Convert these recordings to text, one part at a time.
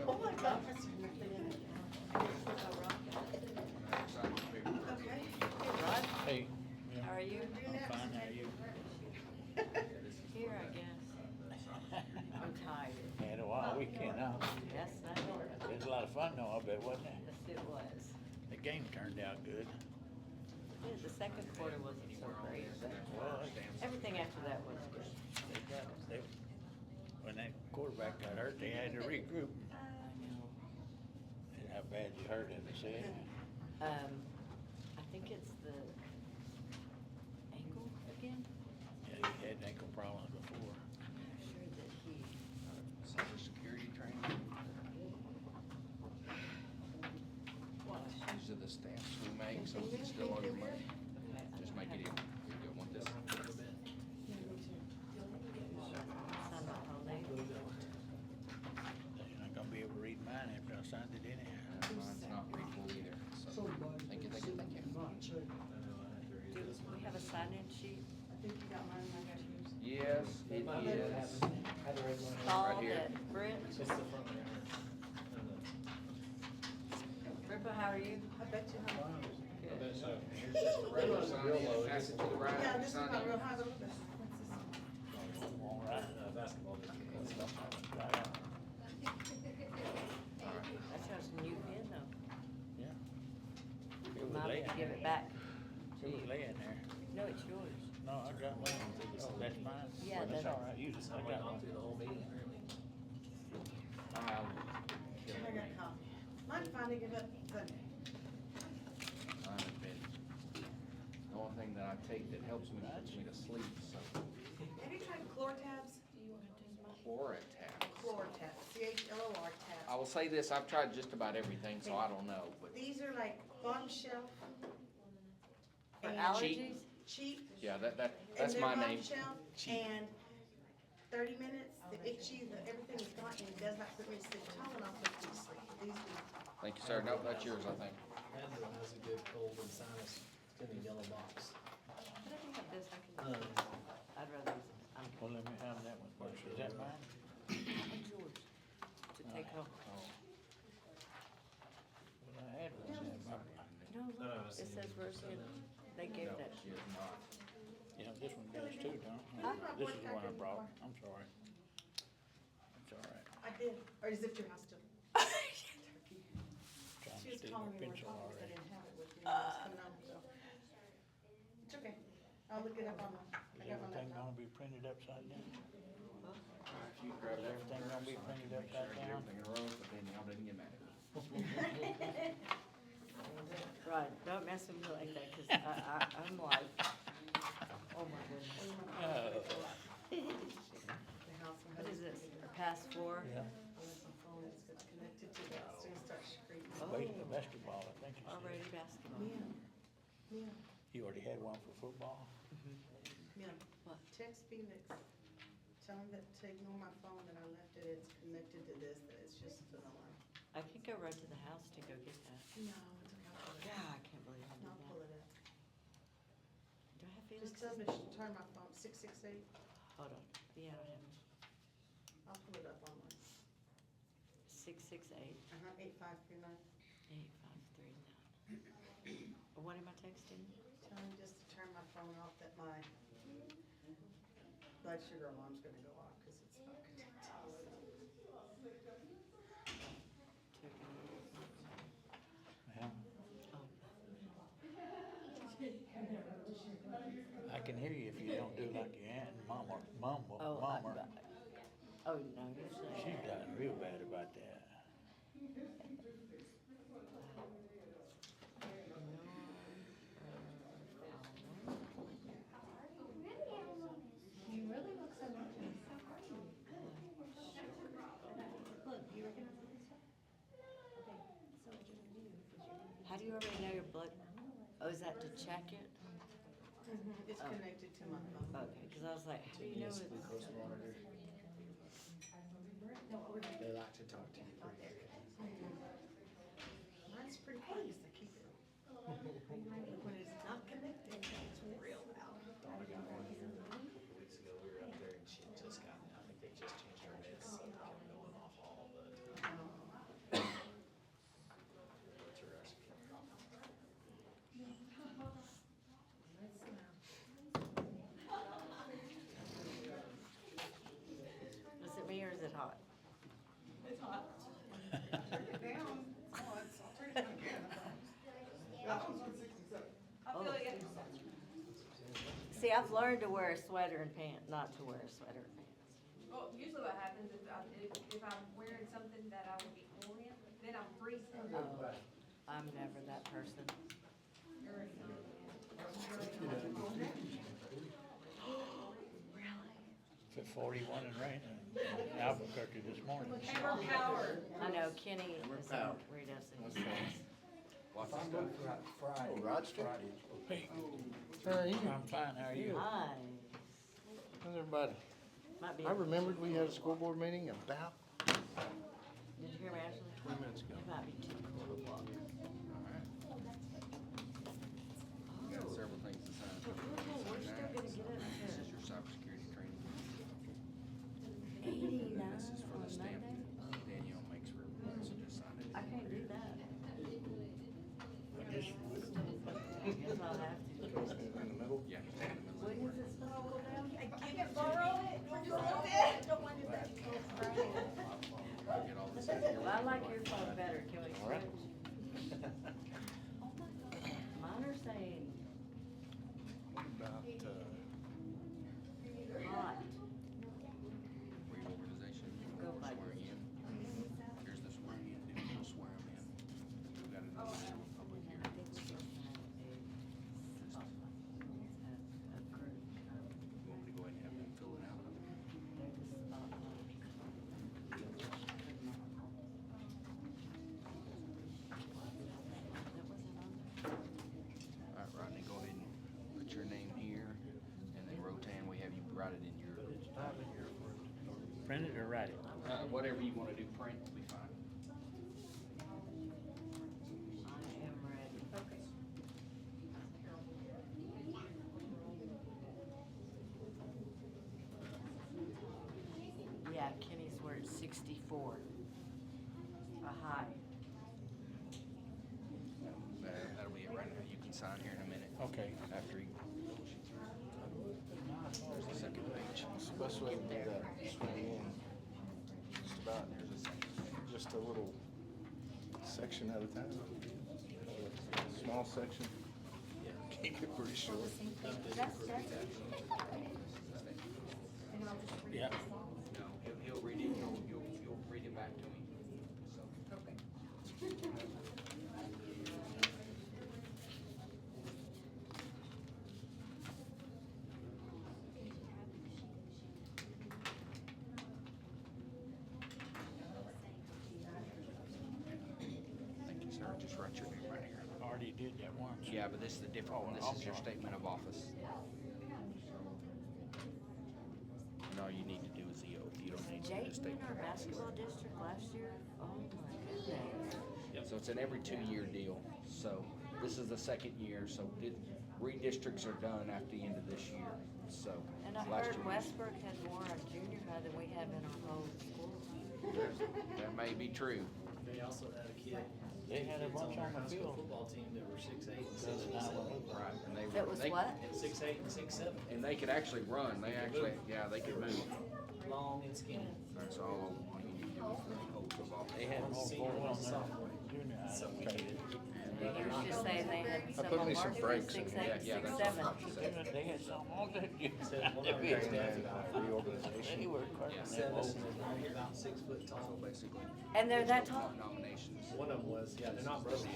Oh my God, that's nothing in it. Okay. Rod, Hey, how are you? Do I'm next. fine, how are you? Here, I guess. I'm tired. Had a wild weekend, huh? Yes, I know. It was a lot of fun though, I bet, wasn't it? Yes, it was. The game turned out good. Yeah, the second quarter wasn't so great, but Well, everything after that was good. when that quarterback got hurt, they had to regroup. And how bad you hurt him, they said. I think it's the ankle again. Yeah, he had ankle problems before. I'm not sure that he. Cybersecurity training. These are the stamps we make, so we can still owe your money. Just make it easy. Here you go, want this? Sign my whole name. You're not gonna be able to read mine after I signed it anyhow. Mine's not readable either, so thank you, thank you, thank you. Do we have a sign-in sheet? I think you got mine, I got yours. Yes, it is. Paul, Right here. that Britt. Rippa, how are you? I bet you have. Good. Here's just a regular sign in, pass it to the Yeah, right, this is sign my real in. high. What's this? All right. Basketball. That sounds a new pen though. Yeah. It was Mom laying need to give there. it back. It was laying there. No, it's yours. No, I got one. Oh, that's mine? Yeah, Well, that's that's- all right, use it, I got one. Through the whole meeting. I got coffee. Mine finally give up the, Mine has been, the only thing that I take that helps me puts me to sleep, so. have you tried Chlortabs? Chlorotab. Chlortabs, CHLOR I tabs. will say this, I've tried just about everything, so I don't know, but These are like bottom shelf. For and allergies? Cheap. yeah, that's And they're my bottom name. shelf, Cheap. and 30 minutes, the itchy, the everything is gone, and it does not put me to sleep. Tylenol puts me to sleep. These do. Thank you, sir. No, that's yours, I think. Angela has a good cold and sinus. It's in the yellow box. Could I pick up this? I can, I'd rather use it. Well, let me have that one first. Is that mine? It's yours to take home. Oh. Well, I had one in my, No, look, it says Roseanne. They gave No, that. she is not. yeah, this one does too, don't it? Huh? This is the one I brought. I'm sorry. It's all right. I did. Or is it your house still? Trying She to was steal calling my me more pencil calls, I already. didn't have it with me when I was coming on, so. It's okay. I'll look it up on my, I Is got my everything laptop. gonna be printed upside down? If you grab Is everything gonna be printed Make sure I upside get down? everything in a row, but then y'all didn't get mad at me. Right, don't mess with me like that, cause I'm like, oh my goodness. Oh, The house, my What is husband- this, a pass four? yeah. On this phone, it's connected to that, it's gonna start screaming. Baseball, basketball, I think you Already said. basketball. Yeah, yeah, You already had one for football? yeah. What? Text Felix, tell him that to ignore my phone, that I left it, it's connected to this, that it's just an alarm. I can go run to the house to go get that. No, it's okay, I'll pull it Yeah, up. I can't believe I I'll did pull that. it up. Do I have Just Felix's? tell him to turn my phone, 668, Hold on, yeah, I have I'll pull it up online. 668 8539. 8539. What am I texting? Tell him just to turn my phone off, that my blood sugar alarm's gonna go off, cause it's not connected. Yeah. Oh, I can hear you if you don't do like your aunt and mom or oh, mom. oh, no, usually. She's gotten real bad about that. You really look so nervous. How are you? Look, you recognize this? Okay, so what you're gonna do is you're gonna. How do you already know your blood? Oh, is that to check it? It's Oh. connected to my phone. Okay, because I was like, how do you know Yes, it's? glucose monitor. No, we're gonna. They like to talk to you pretty good. Mine's pretty quiet, 'cause I keep it. When it's not connected, it's real loud. I got one here a couple weeks ago. We were up there and she had just gotten it. I think they just changed her See, I've learned to wear a sweater and pants, not to wear a sweater and pants. Well, usually what happens is if I'm wearing something that I would be cold in, then I'm freezing. Oh, I'm never that person. It's at 41 and rain in Albuquerque this morning. Hammer power. I know Kenny is proud. read us in his Watch this stuff. Hey, How are you? I'm fine, how are you? Hi. How's everybody? Might be. I remembered we had a school board meeting about Did you hear me, Ashley? 20 minutes ago. It might be too cool to walk. Got several things to sign. We're still gonna get it This to is your cybersecurity training. 89 This is for on the stamp Monday. that Danielle makes for everyone, so just sign it. I can't do that. I just, I guess I'll have to. In the middle? Yeah, you stand in the middle. When is this supposed to go down? I can borrow it, just a little bit. Don't want to let you go Friday. I'll get all this in here. Well, I like your phone better. Can we All right. switch? Mine are saying About, hot. Reorganization, Go by swearing in. Here's the swearing in, dude, we'll swear them in. We got another public I hearing. think we just had a group come. You want me to go ahead and have them fill it out? They're just that wasn't on there. All right, Rodney, go ahead and put your name here, and then Rotan, we have you write it in your, print it or write it? whatever you wanna do, print will be fine. I am ready. Okay. Yeah, Kenny's were at 64. A high. That'll be it right now, you can sign here in a minute. Okay. After he pushes you through. There's the second page. especially with that swing in, just about, just a little section at a time. Small section. Keep it pretty short. Yeah. No, he'll read it, you'll read it back to me, so. Okay. Thank you, sir, just write your name right here. Already did that once. Yeah, but this is the different one, this I'm is your sorry. statement of office. And all you need to do is the oath, you don't need to do the Jayton in statement our of office. basketball district last year? Oh my goodness. So it's an every 2-year deal, so this is the second year, so redistricts are done after the end of this year, so. And I last heard year- Westbrook had more on junior high than we have in our whole school. That may be true. They also had a kid. They had a kids bunch their on the high school field. Football team that were 6'8" and Does 6'7". not look Right, and they. That was they- what? 6'8" and 6'7". And they could actually run, they actually, yeah, they could move. Long and skinny. That's all you need to do for the oath of office. They had more Senior going on and there. sophomore. Junior high. So we Okay. needed. He was just saying they had I some put on me some varsity, breaks in 6'8", here. Yeah, that's 6'7". what I'm saying. They had something on that. Said, well, They there's And then reorganization. were crushing Yeah. that seven, ball. and about 6 foot So tall. basically. And they're that tall? Nominations. One of them was, yeah, they're not brothers. So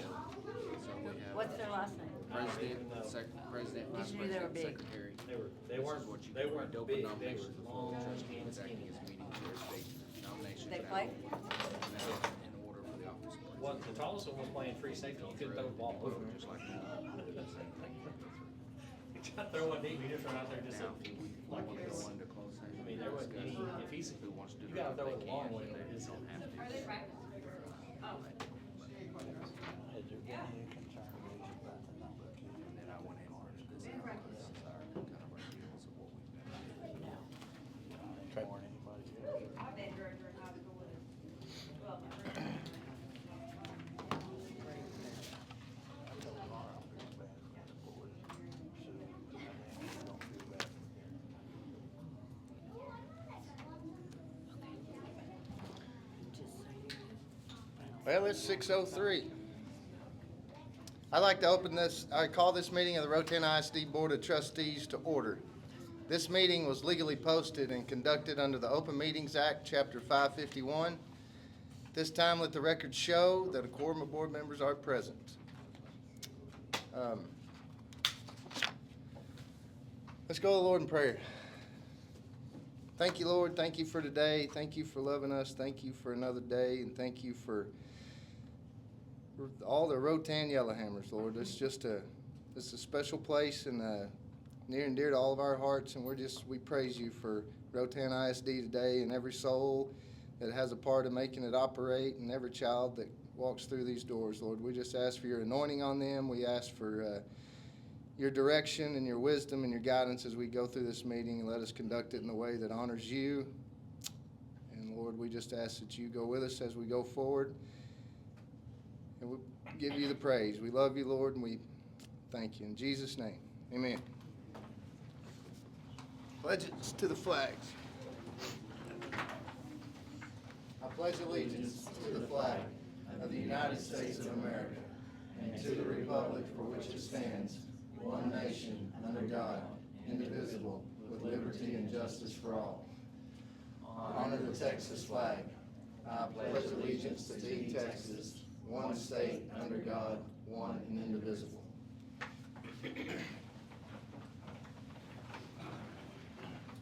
we have What's their last name? president, president, vice you knew they were president, big? secretary. They weren't, What you they do, weren't open big, they nominations were before the long trustee and is acting skinny. as meeting chair, state nominations. They now play? in order for the office. of Well, the tallest one was playing free safety, you couldn't throw the ball over. Just like that. You try to throw one deep, you just run out there just Now, like if we like want to this. go into closed session. I mean, there wasn't any, if he's, Who wants to do you that? gotta throw They it a long can, way, but though. they don't have to. Are they practicing? Oh. Has there been any concern raised about the number of kids? And then I went ahead and printed this out. This is our, kind of our deals of what we've got. No. More than anybody else. My bed director in high school is, well, my friend. I told Laura I'm feeling bad for the board. So, I mean, don't feel bad. Just so you Well, it's 6:03. I'd like to I call this meeting of the Rotan ISD Board of Trustees to order. This meeting was legally posted and conducted under the Open Meetings Act, Chapter 551. This time, let the record show that a quorum of board members are present. Let's go to the Lord in prayer. Thank you, Lord. Thank you for today. Thank you for loving us. Thank you for another day. And thank you for all the Rotan Yellowhammers, Lord. It's a special place and near and dear to all of our hearts. And we praise you for Rotan ISD today and every soul that has a part of making it operate and every child that walks through these doors, Lord. We just ask for your anointing on them. We ask for your direction and your wisdom and your guidance as we go through this meeting, and let us conduct it in a way that honors you. And Lord, we just ask that you go with us as we go forward, and we give you the praise. We love you, Lord, and we thank you. In Jesus' name, amen. Pledges to the flags. I pledge allegiance to the flag of the United States of America and to the republic for which it stands, one nation, under God, indivisible, with liberty and justice for all. Honor the Texas flag. I pledge allegiance to thee, Texas, one state, under God, one and indivisible.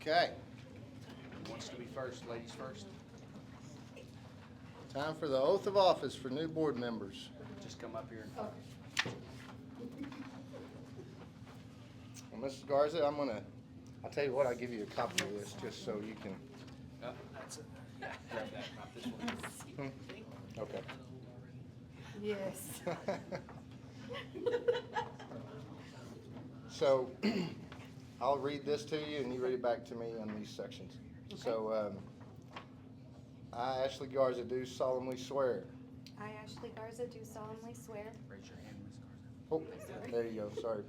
Okay. Who wants to be first? Ladies first? Time for the oath of office for new board members. Just come up here. Well, Mrs. Garza, I'll tell you what, I'll give you a copy of this just so you can. That's it. Yeah, grab that, not this one. Okay. Yes. So, I'll read this to you and you read it back to me on these sections. So, I, Ashley Garza, do solemnly swear. I, Ashley Garza, do solemnly swear Raise your hand, Ms. Garza. Oh, there you go, sorry.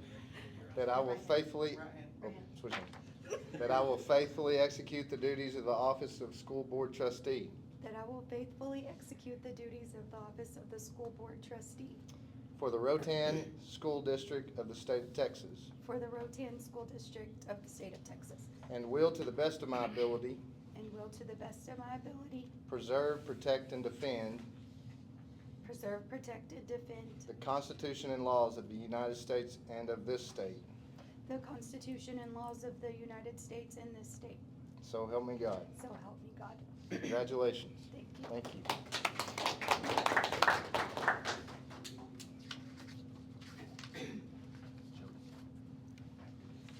That I will faithfully, switch hands. That I will faithfully execute the duties of the office of school board trustee that I will faithfully execute the duties of the office of the school board trustee for the Rotan School District of the state of Texas, for the Rotan School District of the state of Texas, and will, to the best of my ability, and will to the best of my ability preserve, protect, and defend preserve, protect, and defend the Constitution and laws of the United States and of this state. the Constitution and laws of the United States and this state. So help me God. So help me God. Congratulations. Thank you. Thank you.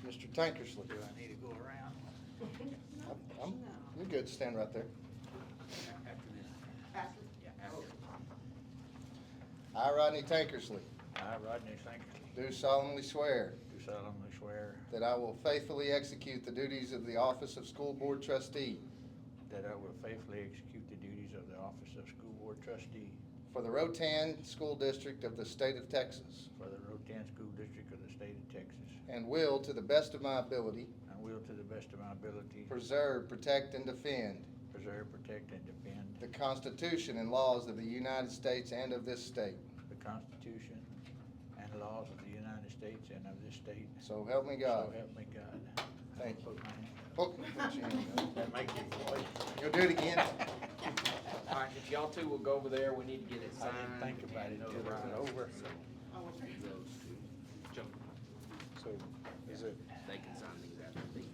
Mr. Tankersley. Do I need to go around? You're good, stand right there. After this. Yeah, after. I, Rodney Tankersley, I, Rodney Tankersley, do solemnly swear do solemnly swear that I will faithfully execute the duties of the office of school board trustee that I will faithfully execute the duties of the office of school board trustee for the Rotan School District of the state of Texas, for the Rotan School District of the state of Texas, and will, to the best of my ability, and will to the best of my ability preserve, protect, and defend preserve, protect, and defend the Constitution and laws of the United States and of this state. the Constitution and laws of the United States and of this state. So help me God. So help me God. Thank you. Put my hand Oh, put your hand up. That make you voice. You'll do it again? All right, if y'all two will go over there, we need to get it I signed. didn't think about it and till it was notarized. over. So, those two, jump, So, is it, they can sign these after these are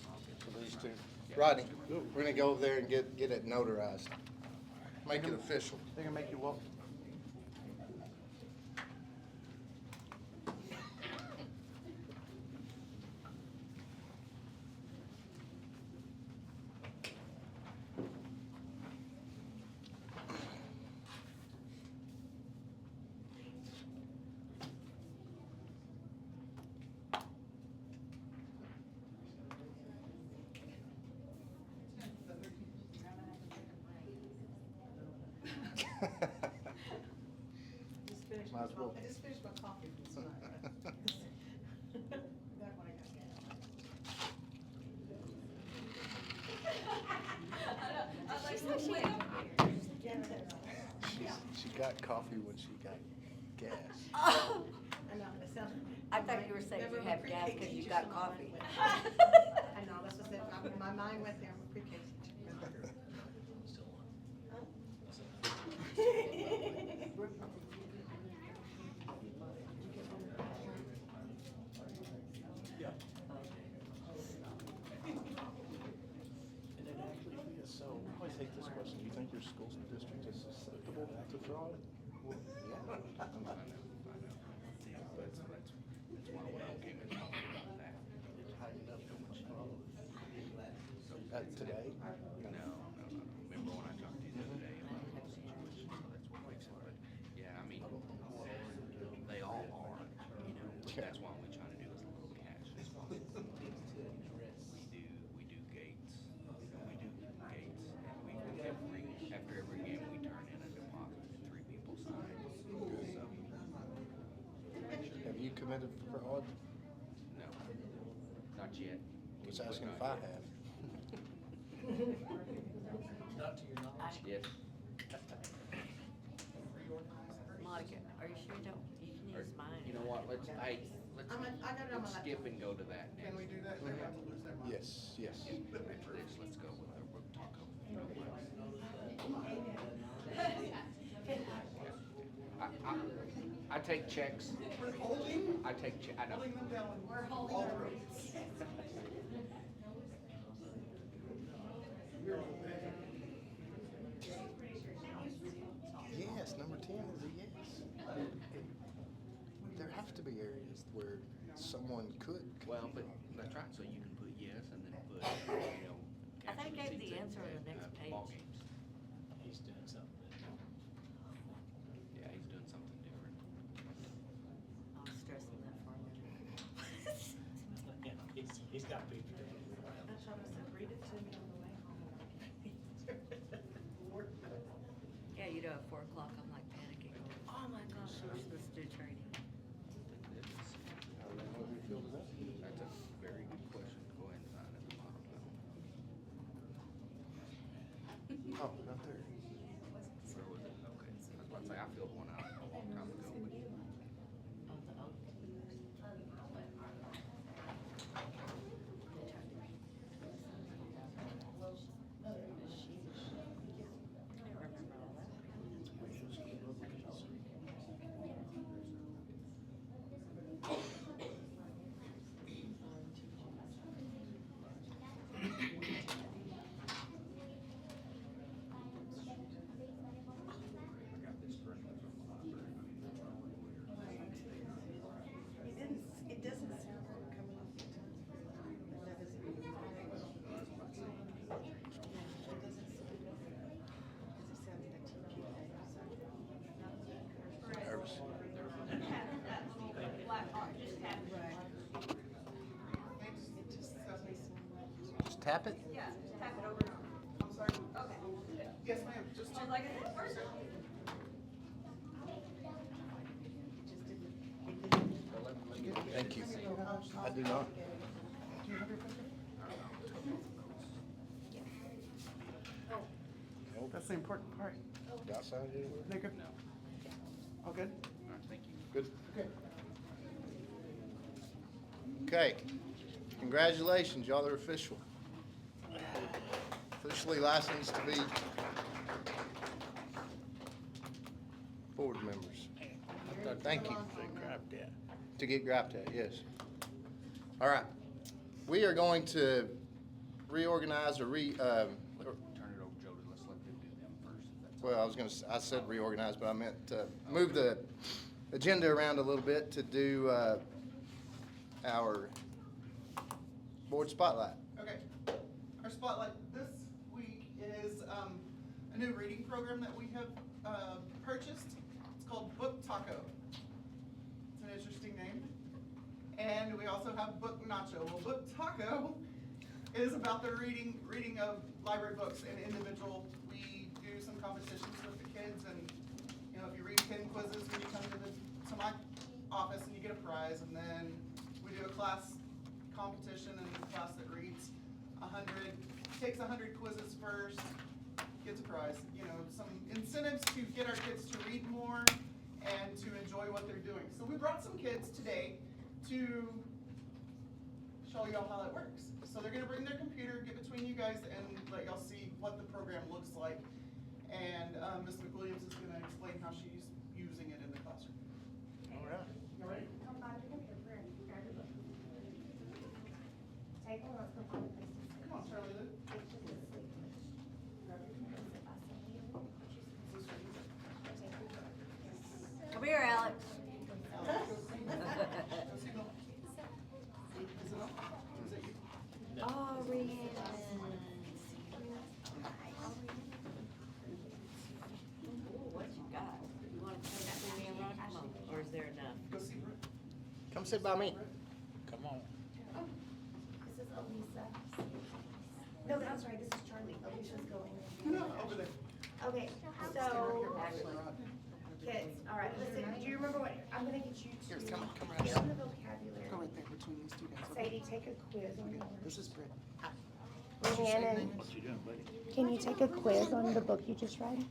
notarized. so these two? Rodney, we're gonna go over there and get it notarized. Make it official. They're gonna make you walk. Might as well. I just finished my coffee from tonight. That one I got. She got coffee when she got gas. Oh, I know, it sounds. I thought you were saying you have gas because you got coffee. I know, that's what I said, my mind went there, I'm a pre-K teacher. Still on. Yeah. And it actually is, so I always hate this question, do you think your school district is susceptible to fraud? Well, yeah. I know. That's why when I came in talking about that. It's heightened up so much. Today? No. Remember when I talked to you the other day about the situation, so that's what makes it, but, yeah, I mean, they all are, but that's why we try to do as little cash as possible. We do gates, and after every game, we turn in a deposit and 3 people sign, so, Have you committed fraud? no, not yet. Just asking if I have. Not to your knowledge. Yes. Monica, are you sure you don't, you can use mine. You know what, let's I got it on my skip laptop. and go to that next. Can we do that? They have to lose their mind. Yes, yes. After this, let's go with the root taco. I take checks. We're holding, I take I know. holding them down. We're holding All the roads. ropes. Yes, number 10 is a yes. There have to be areas where someone could. Well, but that's right, so you can put yes and then put, I think I gave the caption answer on the receipts next at ball page. games. He's doing something different. Yeah, he's doing something different. I was stressing that for a minute. Yeah, he's got people to do. I thought I said, read it to me on the way home. Yeah, you know, at 4 o'clock, I'm like panicking. Oh my gosh, we're supposed to do training. How do you feel to that? That's a very good question. Go ahead and sign at the bottom. Oh, not there. Where was it? Okay. I was about to say, I filled one out a long time ago, but Oh, the oak. I don't remember all that. It doesn't sound like coming off the tongue. That doesn't mean. It doesn't sound like TPA. Nervous. It just sounds like. Just tap it? Yeah, tap it over. I'm sorry. Okay. Yes, ma'am, just. Just like I said, first. Thank you. I do not. Do you have your paper? That's the important part. Did I sign it anywhere? They good? no. All good? All right, thank you. Good. Okay. Okay. Congratulations, y'all are official. Officially licensed to be board members. Thank you. To get grabbed at, yes. All right. We are going to reorganize or Turn it over, Jody. Let's let them do them first. if that's all well, I said reorganize, but I meant move the agenda around a little bit to do our board spotlight. Okay, our spotlight this week is a new reading program that we have purchased. It's called Book Taco. It's an interesting name. And we also have Book Nacho. Well, Book Taco is about the reading of library books and individual. We do some competitions with the kids, and if you read 10 quizzes when you come to my office, and you get a prize. And then we do a class competition, and the class that reads 100 takes 100 quizzes first, gets a prize. Some incentives to get our kids to read more and to enjoy what they're doing. So we brought some kids today to show y'all how it works. So they're gonna bring their computer, get between you guys, and let y'all see what the program looks like. And Ms. McWilliams is gonna explain how she's using it in the classroom. All right. You ready? Come by the computer, grab your book. Take one, let's go find a place to sit. Come on, Charlie Lou. It's just a sleep. Grab your computer, sit by somebody. Take your book. Come here, Alex. Alex, go see Bill. Is it on? Is it you? Oh, Rhiannon. Ooh, what you got? You wanna play that with me and Ron? Come on. Or is there enough? Go see Brett. Come sit by me. Come on. This is Elisa. No, I'm sorry, this is Charlie. Alicia's going. No, over there. Okay, so, kids, all right, listen, do you remember what, I'm gonna get you to, Come get on the vocabulary. Go right there between these two guys. Sadie, take a quiz on your. This is Brett. Rhiannon, What you doing, buddy? can you take a quiz on the book you just read?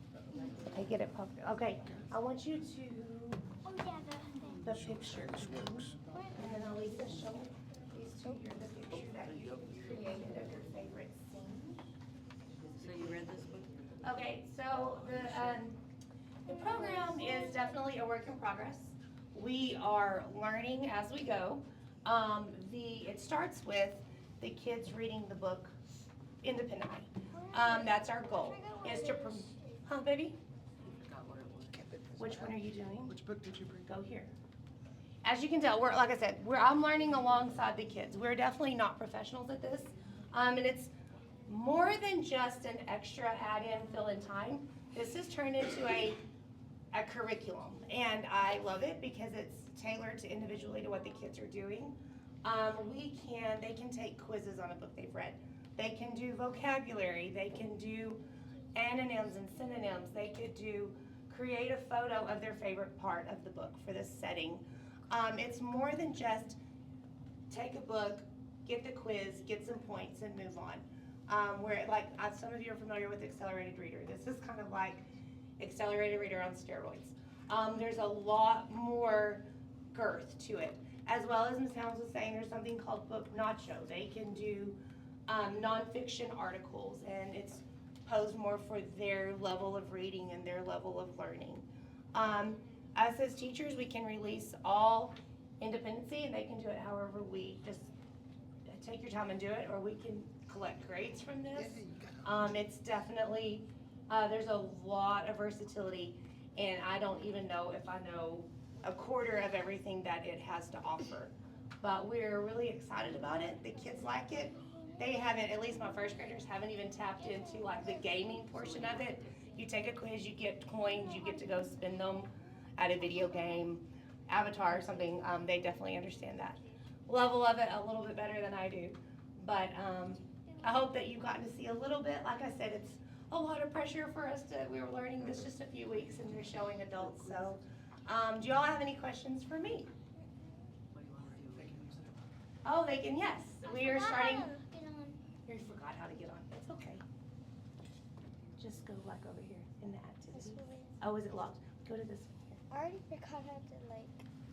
Okay, get it pumped. Okay, I want you to, the picture. And then Elisa, show these two here the picture that you created of your favorite scene. So you read this book? Okay, so the program is definitely a work in progress. We are learning as we go. It starts with the kids reading the book independently. That's our goal, is to, huh, baby? Forgot what it was. Which one are you doing? Which book did you bring? Go here. As you can tell, like I said, I'm learning alongside the kids. We're definitely not professionals at this. And it's more than just an extra add-in, fill-in time. This has turned into a curriculum, and I love it because it's tailored to individually to what the kids are doing. They can take quizzes on a book they've read. They can do vocabulary. They can do antonyms and synonyms. They could create a photo of their favorite part of the book for this setting. It's more than just take a book, get the quiz, get some points, and move on. Some of you are familiar with Accelerated Reader. This is kind of like Accelerated Reader on steroids. There's a lot more girth to it. As well as Ms. Helms was saying, there's something called Book Nacho. They can do nonfiction articles, and it's posed more for their level of reading and their level of learning. Us as teachers, we can release all independency, and they can do it however we just take your time and do it, or we can collect grades from this. It's definitely, there's a lot of versatility, and I don't even know if I know a quarter of everything that it has to offer. But we're really excited about it. The kids like it. They haven't, at least my first graders, haven't even tapped into like the gaming portion of it. You take a quiz, you get coins, you get to go spend them at a video game, Avatar or something. They definitely understand that level of it a little bit better than I do. But I hope that you've gotten to see a little bit. Like I said, it's a lot of pressure for us we were learning this just a few weeks, and they're showing adults. So do y'all have any questions for me? What do you wanna do? Oh, they can, yes. We are starting. You forgot how to get on. It's okay. Just go like over here in the activities. Oh, is it locked? Go to this one. I already forgot how to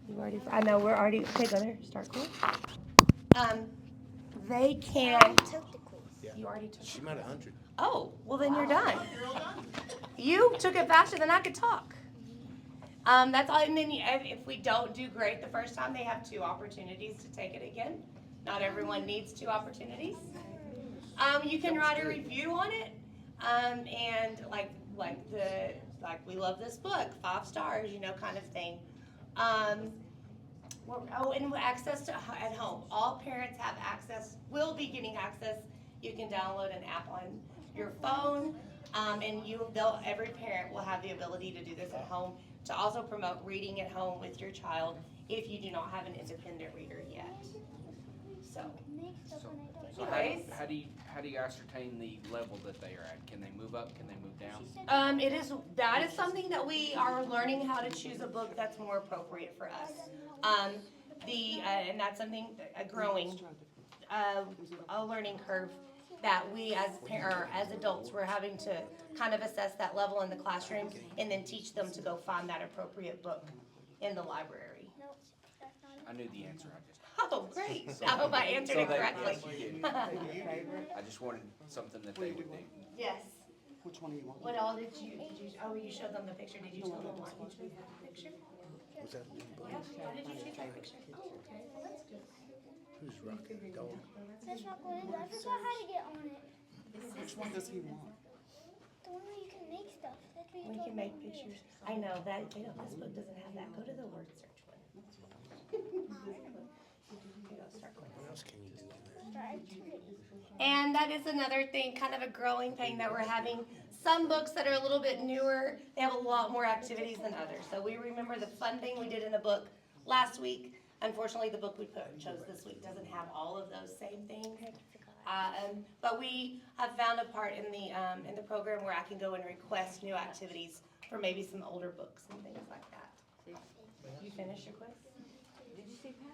You already, I know, we're already, okay, go there, start quiz. They can, took the quiz. you already took She it. might 100. Oh, well then you're done. You're all done. You took it faster than I could talk. That's all, and then if we don't do great the first time, they have 2 opportunities to take it again. Not everyone needs 2 opportunities. You can write a review on it, and like we love this book, 5 stars, kind of thing. And access to at home. All parents have access, will be getting access. You can download an app on your phone, and every parent will have the ability to do this at home, to also promote reading at home with your child if you do not have an independent reader yet. So, So Guys? how do you ascertain the level that they are at? Can they move up? Can they move down? that is something that we are learning how to choose a book that's more appropriate for us. And that's something, a learning curve that we or as adults, we're having to kind of assess that level in the classroom and then teach them to go find that appropriate book in the library. No, that's not it. I knew the answer, I just. Oh, great. I hope I answered So it they- correctly. yes, you did. I just wanted something that they would do. Yes. Which one do you want? What all did you, oh, you showed them the picture. Did you tell them why you chose that picture? Was that Yeah, why did you choose that picture? Oh, okay, well, that's good. who's rocking dog? That's not good. I forgot how to get on it. Which one does he want? The one where you can make stuff. That's what you We told can me make to do. pictures. I know that, this book doesn't have that. Go to the word search one. Here, let's start going. What else can you do in there? Start activity. And that is another thing, kind of a growing pain that we're having. Some books that are a little bit newer, they have a lot more activities than others. So we remember the fun thing we did in a book last week. Unfortunately, the book we chose this week doesn't have all of those same things. But we have found a part in the program where I can go and request new activities for maybe some older books and things like that. You finish your quiz?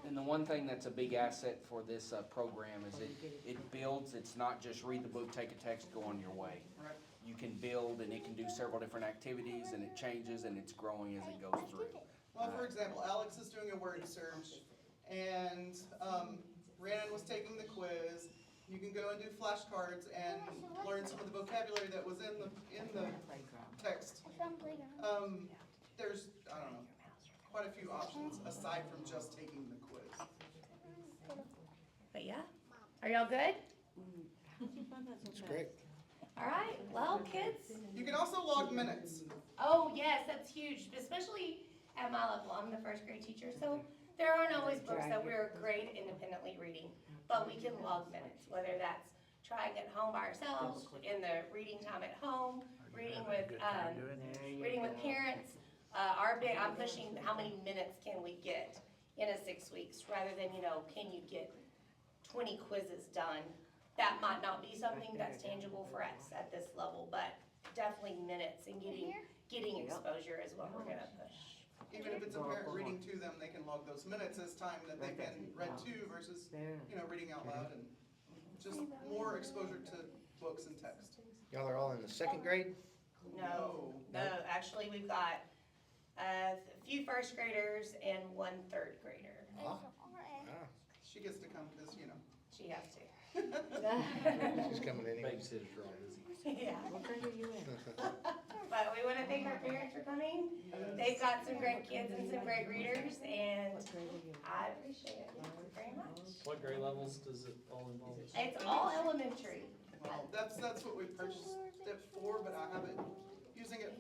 And the one thing that's a big asset for this program is it builds, it's not just read the book, take a text, go on your way. Right. You can build and it can do several different activities and it changes and it's growing as it goes through. Well, for example, Alex is doing a word search, and Rhiannon was taking the quiz. You can go and do flashcards and learn some of the vocabulary that was in the text. I found playground. There's, I don't know, quite a few options aside from just taking the quiz. But yeah, are y'all good? It's great. All right, well, kids. You can also log minutes. Oh, yes, that's huge, especially at my level. I'm the first grade teacher, so there aren't always books that we're great independently reading, but we can log minutes, whether that's trying at home by ourselves, in the reading time at home, reading with parents. I'm pushing how many minutes can we get in a 6 weeks, rather than, can you get 20 quizzes done? That might not be something that's tangible for us at this level, but definitely minutes and getting exposure is what we're gonna push. Even if it's a parent reading to them, they can log those minutes as time that they've been read to versus, reading out loud, and just more exposure to books and text. Y'all are all in the second grade? No. No, actually, we've got a few first graders and one third grader. Ah. She gets to come because, She has to. She's coming anyway. Babysitters are all busy. Yeah. What grade are you in? But we wanna thank our parents for coming. They've got some great kids and some great readers, and What grade are you in? I appreciate it very much. What grade levels does it all involve? It's all elementary. Well, that's what we purchased it for, but I have it, using it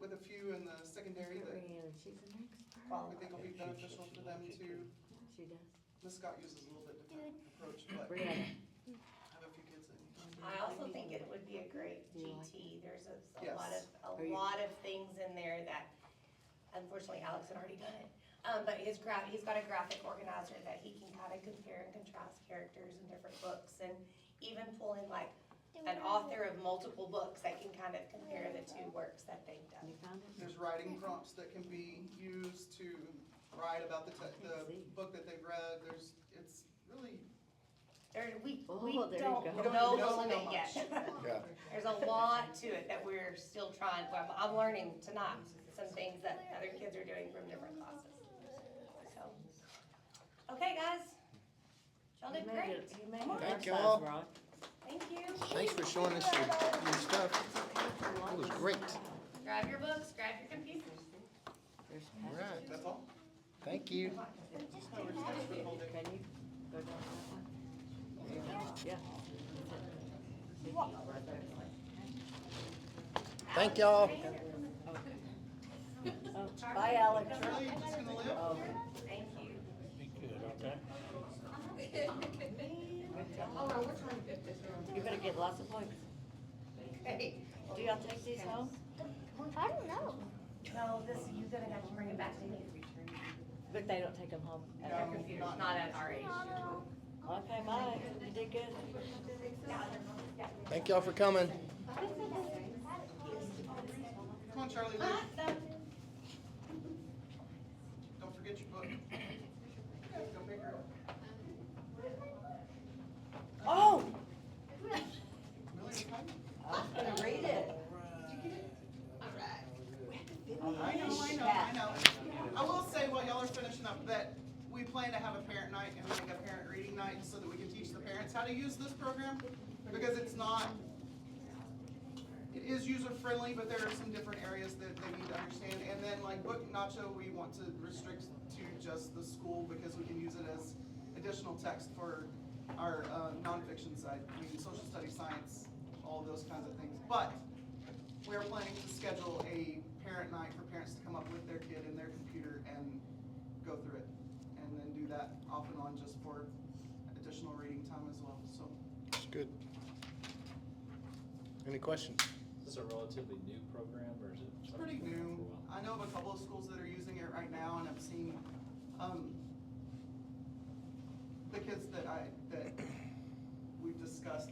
with a few in the secondary that She's the next we think will be beneficial for them to. She does. Ms. Scott uses a little bit different approach, but I Brianna. have a few kids that. I also think it would be a great GT. There's a Yes. lot of things in there that, unfortunately, Alex had already done it. But he's got a graphic organizer that he can kind of compare and contrast characters in different books, and even pull in like an author of multiple books that can kind of compare the two works that they've done. You found it? There's writing prompts that can be used to write about the book that they've read. It's really, We Oh, there you don't go. know We the don't limit know yet. Yeah. There's a lot to it that we're still trying, I'm learning tonight, some things that other kids are doing from different classes. So, okay, guys. Y'all did great. You made Come on. it our Thank size, y'all. Rod. Thank you. Thanks for showing us your stuff. It was great. Grab your books, grab your computers. There's All right. that's all. Thank you. Can you go down that one? Yeah. Thank y'all. Oh, bye, Alex. Charlie, you just gonna live? Oh, Thank you. you better get lots of points. Okay. Do y'all take these home? I don't know. No, you're gonna have to bring it back to me. But they don't take them home. Our computer's not at our age. Okay, bye. You did good. Thank y'all for coming. Come on, Charlie, leave. Don't forget your book. Go pick her up. Oh! parents how to use this program, because it's not, it is user-friendly, but there are some different areas that they need to understand. And then like Book Nacho, we want to restrict to just the school, because we can use it as additional text for our nonfiction side. I mean, social studies, science, all of those kinds of things. But we are planning to schedule a parent night for parents to come up with their kid and their computer and go through it. And then do that off and on just for additional reading time as well, so. That's good. Any questions? Is this a relatively new program, or is it? It's pretty something new. for a while? I know of a couple of schools that are using it right now, and I've seen, the kids that we've discussed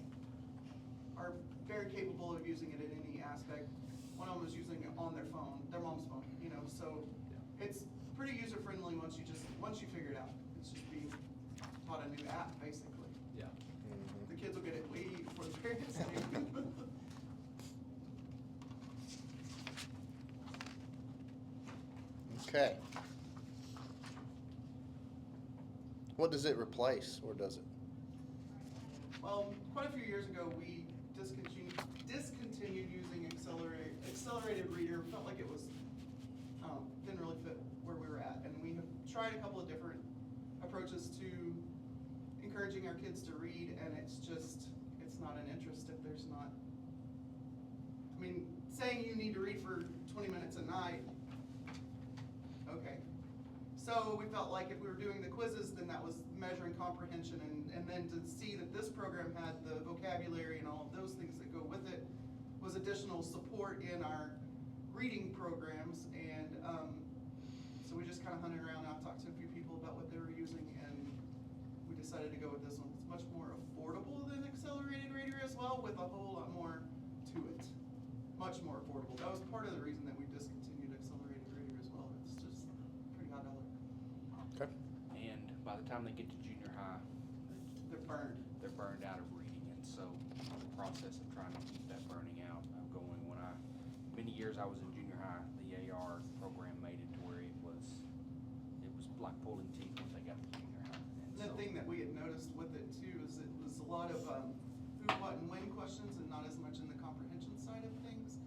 are very capable of using it in any aspect. One of them is using it on their phone, their mom's phone, you know, so it's pretty user-friendly once you figure it out. It's just being taught a new app, basically. Yeah. The kids will get it way before the parents do. Okay. What does it replace, or does it? Well, quite a few years ago, we discontinued using accelerated reader. Felt like it was, didn't really fit where we were at. And we have tried a couple of different approaches to encouraging our kids to read, and it's not an interest if there's not, I mean, saying you need to read for 20 minutes a night, okay. So we felt like if we were doing the quizzes, then that was measuring comprehension, and then to see that this program had the vocabulary and all of those things that go with it was additional support in our reading programs. And so we just kind of hunted around. I talked to a few people about what they were using, and we decided to go with this one. It's much more affordable than accelerated reader as well, with a whole lot more to it. Much more affordable. That was part of the reason that we discontinued accelerated reader as well. It's just pretty high dollar. Okay. And by the time they get to junior high, They're burned. they're burned out of reading, and so the process of trying to keep that burning out of going. Many years I was in junior high, the AR program made it to where it was like pulling teeth once they got to junior high. And The so- thing that we had noticed with it too is it was a lot of who, what, and when questions, and not as much in the comprehension side of things.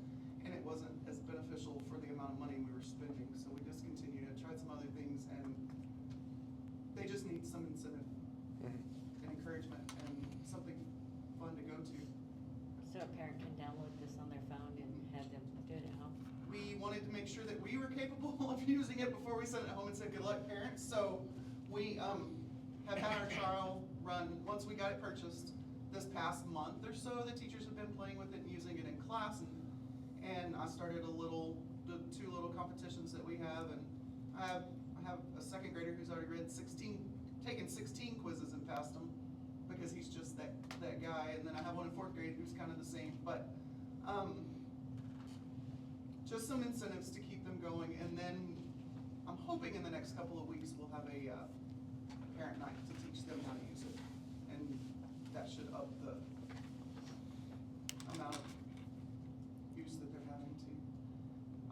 And it wasn't as beneficial for the amount of money we were spending, so we discontinued it, tried some other things, and they just need some incentive and encouragement and something fun to go to. So a parent can download this on their phone and have them do it at home? We wanted to make sure that we were capable of using it before we sent it home and said, good luck, parents. So we have had our trial run. Once we got it purchased this past month or so, the teachers have been playing with it and using it in class. And I started the two little competitions that we have. And I have a second grader who's already taken 16 quizzes and passed them, because he's just that guy. And then I have one in fourth grade who's kind of the same. But just some incentives to keep them going, and then I'm hoping in the next couple of weeks we'll have a parent night to teach them how to use it, and that should up the amount of use that they're having to.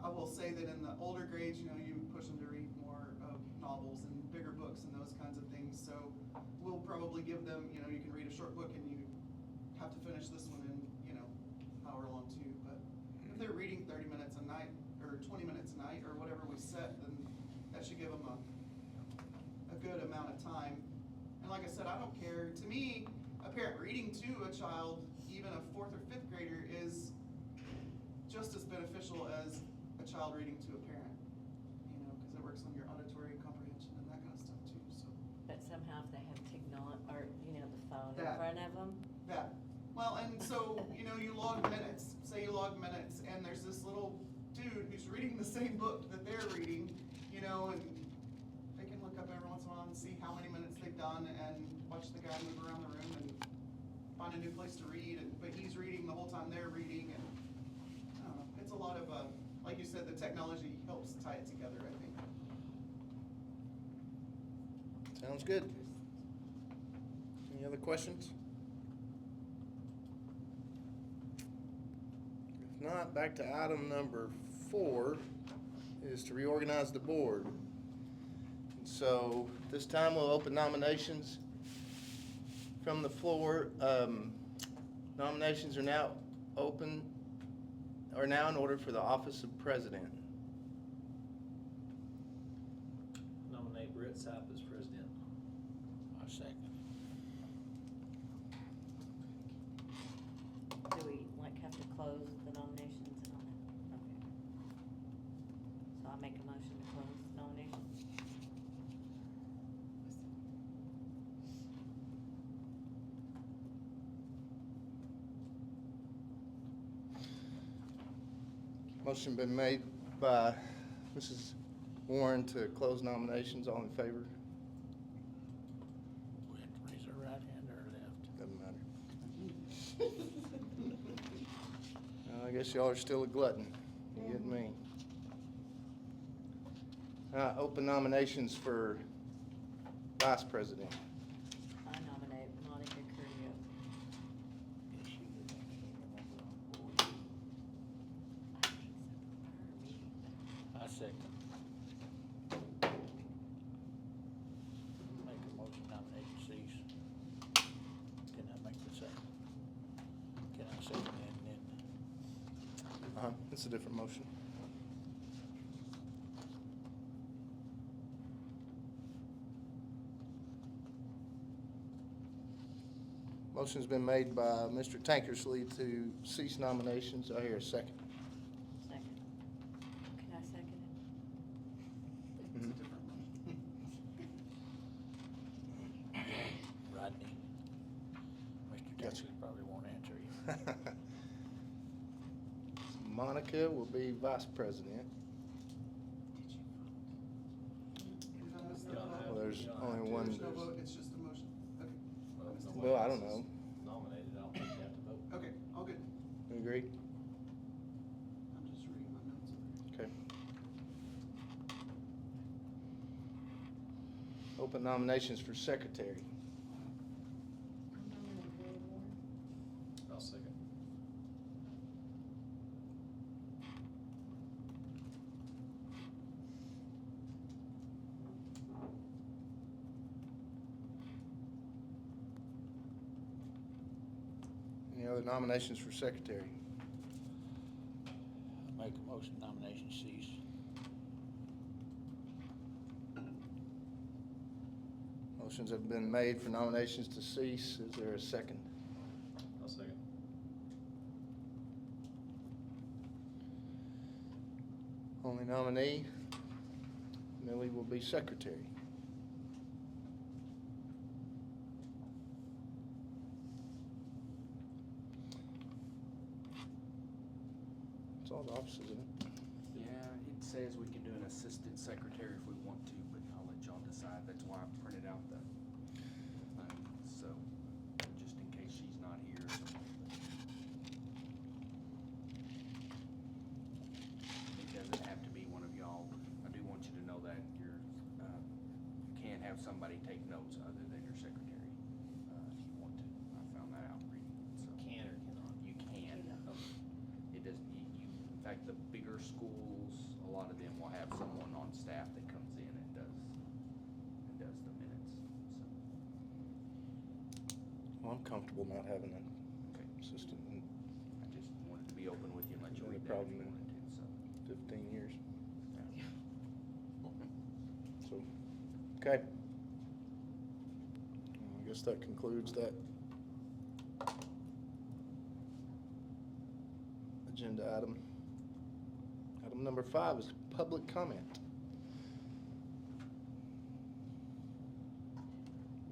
I will say that in the older grades, you push them to read more of novels and bigger books and those kinds of things, so we'll probably give them, you can read a short book and you have to finish this one in, however long too, but if they're reading 30 minutes a night, or 20 minutes a night, or whatever we set, then that should give them a good amount of time. And like I said, I don't care. To me, a parent reading to a child, even a fourth or fifth grader, is just as beneficial as a child reading to a parent, because it works on your auditory comprehension and that kind of stuff too, so. But somehow if they have technology, or, the phone in That. front of them, Well, and so, you log minutes, say you log minutes, and there's this little dude who's reading the same book that they're reading, and they can look up every once in a while and see how many minutes they've done and watch the guy move around the room and find a new place to read, but he's reading the whole time they're reading, and I don't know, it's a lot of, like you said, the technology helps tie it together, I think. Sounds good. Any other questions? If not, back to item number 4 is to reorganize the board. So this time we'll open nominations from the floor. Nominations are now open, are now in order for the office of president. Nominate Brett Sapp as president. I second. Do we like have to close the nominations and all that? Okay. So I make a motion to close nominations. Motion been made by Mrs. Warren to close nominations. All in favor? We have to raise our right hand or left. Doesn't matter. I guess y'all are still a glutton. You get me. Open nominations for vice president. I nominate Monica Curio. I second. Make a motion nomination cease. Can I make the second? Can I second and then? It's a different motion. Motion's been made by Mr. Tankersley to cease nominations. I hear a second. Second. Can I second it? Mhm. Rodney. Mr. Gotcha. Jackson probably won't answer you. Monica will be vice president. Did I miss that? Well, there's only one. There's no vote, it's just a motion. Okay. Well, I don't know. Nominated, I don't think you have to vote. Okay, all good. You agree? I'm just reading my notes over here. Okay. Open nominations for secretary. I'll second. Any other nominations for secretary? Make a motion nomination cease. Motions have been made for nominations to cease. Is there a second? I'll second. Only nominee, Millie will be secretary. It's all the offices, isn't it? Yeah, it says we can do an assistant secretary if we want to, but I'll let y'all decide. That's why I printed out the thing, so, just in case she's not here. It doesn't have to be one of y'all. I do want you to know that you can have somebody take notes other than your secretary, if you want to. I found that out reading it, so. Can or cannot? You can. It doesn't, in fact, the bigger schools, a lot of them will have someone on staff that comes in and does the minutes, so. Well, I'm comfortable not having an Okay. assistant in I just wanted to be open with you and let you No read that if problem. you wanted to, so. 15 years. So, okay. I guess that concludes that agenda item. Item number 5 is public comment.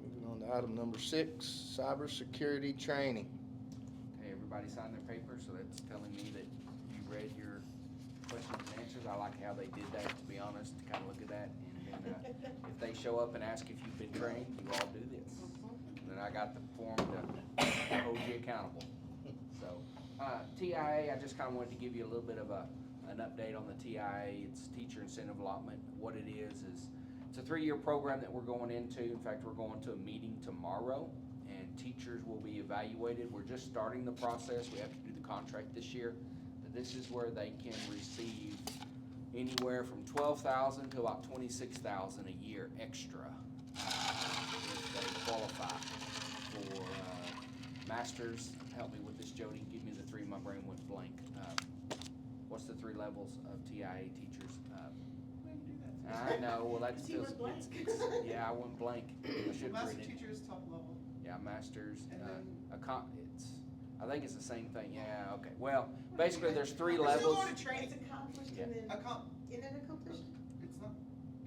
Moving on to item number 6, cybersecurity training. Okay, everybody signed their paper, so that's telling me that you read your questions and answers. I like how they did that, to be honest, to kind of look at that. And then if they show up and ask if you've been trained, you all do this. And then I got the form to hold you accountable. So, TIA, I just kind of wanted to give you a little bit of an update on the TIA. It's Teacher Incentive Allotment. What it is it's a 3-year program that we're going into. In fact, we're going to a meeting tomorrow, and teachers will be evaluated. We're just starting the process. We have to do the contract this year. But this is where they can receive anywhere from $12,000 to about $26,000 a year extra if they qualify for masters, help me with this, Jody, give me the three, my brain went blank. What's the three levels of TIA teachers? We didn't do that. I know, well, that See, feels, we're blank. yeah, I went blank. I should Master read it. teacher is top level. Yeah, masters, And I think it's the same thing, yeah, okay. Well, basically, there's three We're still levels. going to training. It's accomplished Yeah. and then, It's isn't it accomplished? not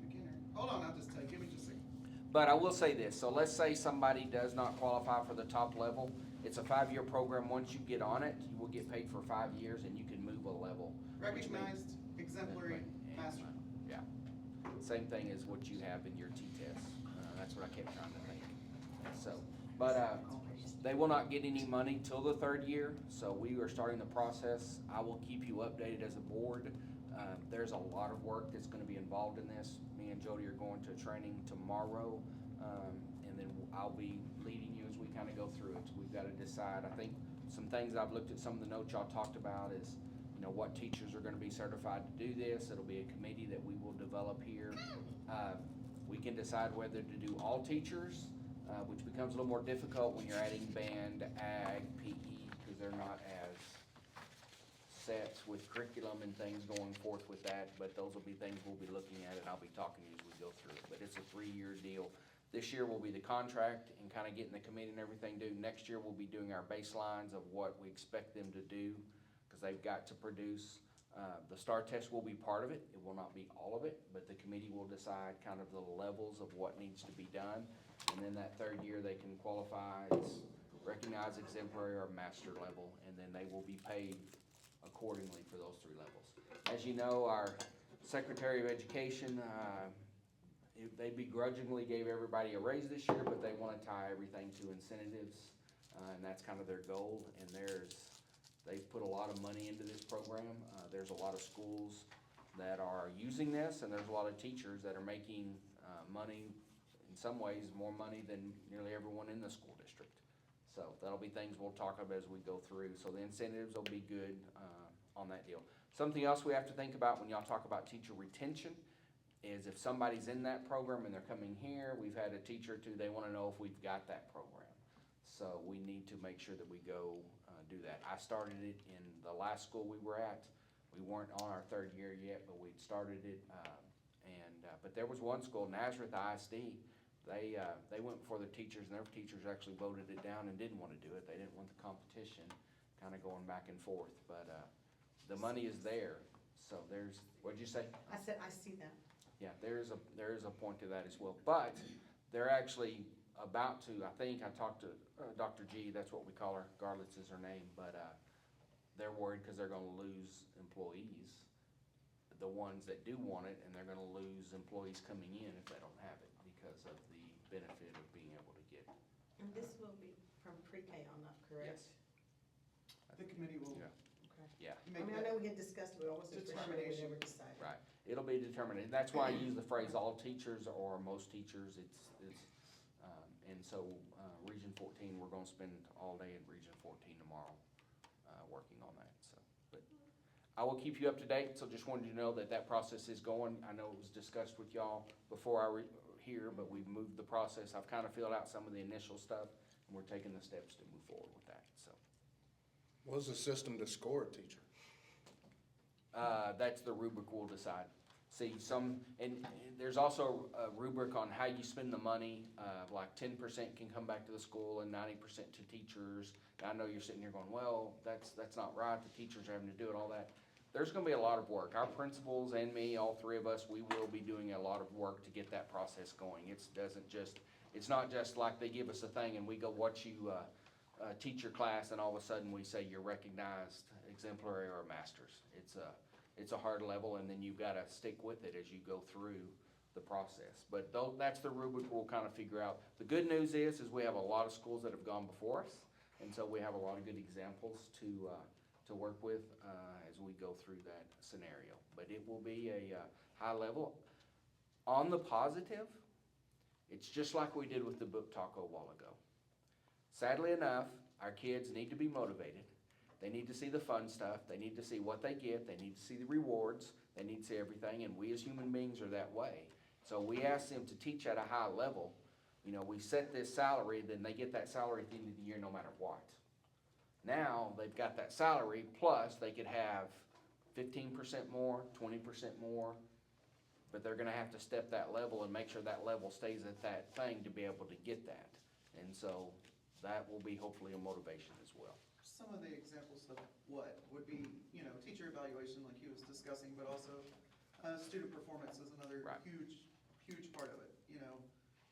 beginner. Hold on, I'll just tell you. Give me just a second. But I will say this, so let's say somebody does not qualify for the top level. It's a 5-year program. Once you get on it, you will get paid for 5 years and you can move a level. which means- Recognized exemplary master. Yeah, same thing as what you have in your T-test. That's what I kept trying to think. So, but, they will not get any money till the 3rd year, so we are starting the process. I will keep you updated as a board. There's a lot of work that's gonna be involved in this. Me and Jody are going to training tomorrow, and then I'll be leading you as we kinda go through it. We've gotta decide, I think, some things I've looked at, some of the notes y'all talked about is, you know, what teachers are gonna be certified to do this. It'll be a committee that we will develop here. We can decide whether to do all teachers, which becomes a little more difficult when you're adding band, ag, PE, because they're not as set with curriculum and things going forth with that, but those will be things we'll be looking at, and I'll be talking to you as we go through it. But it's a 3-year deal. This year will be the contract and kind of getting the committee and everything due. Next year, we'll be doing our baselines of what we expect them to do, because they've got to produce. The STAR test will be part of it. It will not be all of it, but the committee will decide kind of the levels of what needs to be done. And then that 3rd year, they can qualify as recognized exemplary or master level, and then they will be paid accordingly for those 3 levels. As you know, our Secretary of Education, they begrudgingly gave everybody a raise this year, but they wanna tie everything to incentives, and that's kind of their goal. And they've put a lot of money into this program. There's a lot of schools that are using this, and there's a lot of teachers that are making money, in some ways, more money than nearly everyone in the school district. So that'll be things we'll talk about as we go through. So the incentives will be good on that deal. Something else we have to think about when y'all talk about teacher retention is if somebody's in that program and they're coming here, we've had a teacher or two, they wanna know if we've got that program. So we need to make sure that we go do that. I started it in the last school we were at. We weren't on our 3rd year yet, but we'd started it. But there was one school, Nazareth ISD, they went before their teachers, and their teachers actually voted it down and didn't wanna do it. They didn't want the competition kinda going back and forth, but the money is there. So what'd you say? I said, I see that. Yeah, there is a point to that as well, but they're actually about to, I think, I talked to Dr. G, that's what we call her, Garlitz is her name, but they're worried because they're gonna lose employees, the ones that do want it, and they're gonna lose employees coming in if they don't have it because of the benefit of being able to get it. And this will be from pre-K on up, correct? Yes. The committee will Yeah. Okay. Yeah, I make mean, I that know we had discussed it, but I wasn't for sure we determination. never decided. right. It'll be determined, and that's why I use the phrase all teachers or most teachers. And so, Region 14, we're gonna spend all day in Region 14 tomorrow, working on that, so. But I will keep you up to date, so just wanted you to know that process is going. I know it was discussed with y'all before I here, but we've moved the process. I've kind of filled out some of the initial stuff, and we're taking the steps to move forward with that, so. What's the system to score a teacher? That's the rubric we'll decide. See, and there's also a rubric on how you spend the money, like 10% can come back to the school and 90% to teachers. Now, I know you're sitting here going, well, that's not right, the teachers are having to do it, all that. There's gonna be a lot of work. Our principals and me, all 3 of us, we will be doing a lot of work to get that process going. It's not just like they give us a thing and we go watch you, teach your class and all of a sudden we say you're recognized exemplary or masters. It's a hard level, and then you've gotta stick with it as you go through the process. But that's the rubric we'll kind of figure out. The good news is we have a lot of schools that have gone before us, and so we have a lot of good examples to work with, as we go through that scenario. But it will be a high level. On the positive, it's just like we did with the book taco a while ago. Sadly enough, our kids need to be motivated. They need to see the fun stuff, they need to see what they get, they need to see the rewards, they need to see everything, and we as human beings are that way. So we ask them to teach at a high level, You know, we set this salary, then they get that salary at the end of the year no matter what. Now, they've got that salary, plus they could have 15% more, 20% more, but they're gonna have to step that level and make sure that level stays at that thing to be able to get that. And so, that will be hopefully a motivation as well. Some of the examples of what would be, teacher evaluation like he was discussing, but also student performance is another Right. huge part of it.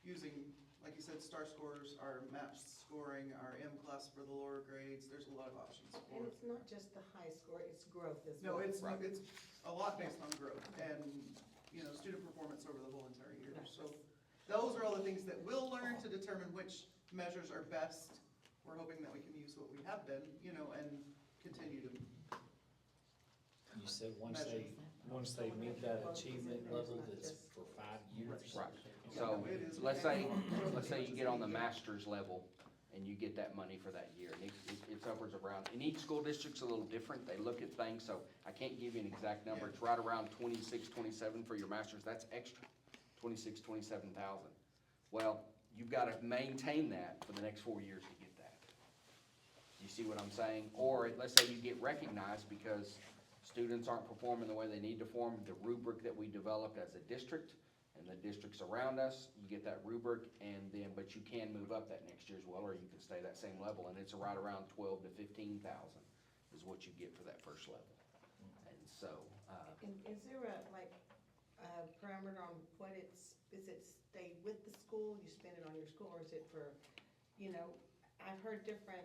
Using, like you said, STAR scores, our MAPS scoring, our M-class for the lower grades, there's a lot of options And for. it's not just the high score, it's growth as No, well. it's a lot based on growth and, student performance over the whole entire year. So those are all the things that we'll learn to determine which measures are best. We're hoping that we can use what we have been, and continue to. You said once they meet that achievement level that's for 5 years. Right. So, let's say you get on the master's level and you get that money for that year. And it's upwards around, and each school district's a little different. They look at things, so I can't give you an exact number. It's right around 26, 27 for your master's. That's extra, 26, 27,000. Well, you've gotta maintain that for the next 4 years to get that. You see what I'm saying? Or let's say you get recognized because students aren't performing the way they need to perform, the rubric that we developed as a district and the districts around us, you get that rubric, and then, but you can move up that next year as well, or you can stay that same level, and it's right around 12 to 15,000 is what you get for that first level. And so, And is there a parameter on what is it stay with the school, you spend it on your school, or is it for, I've heard different,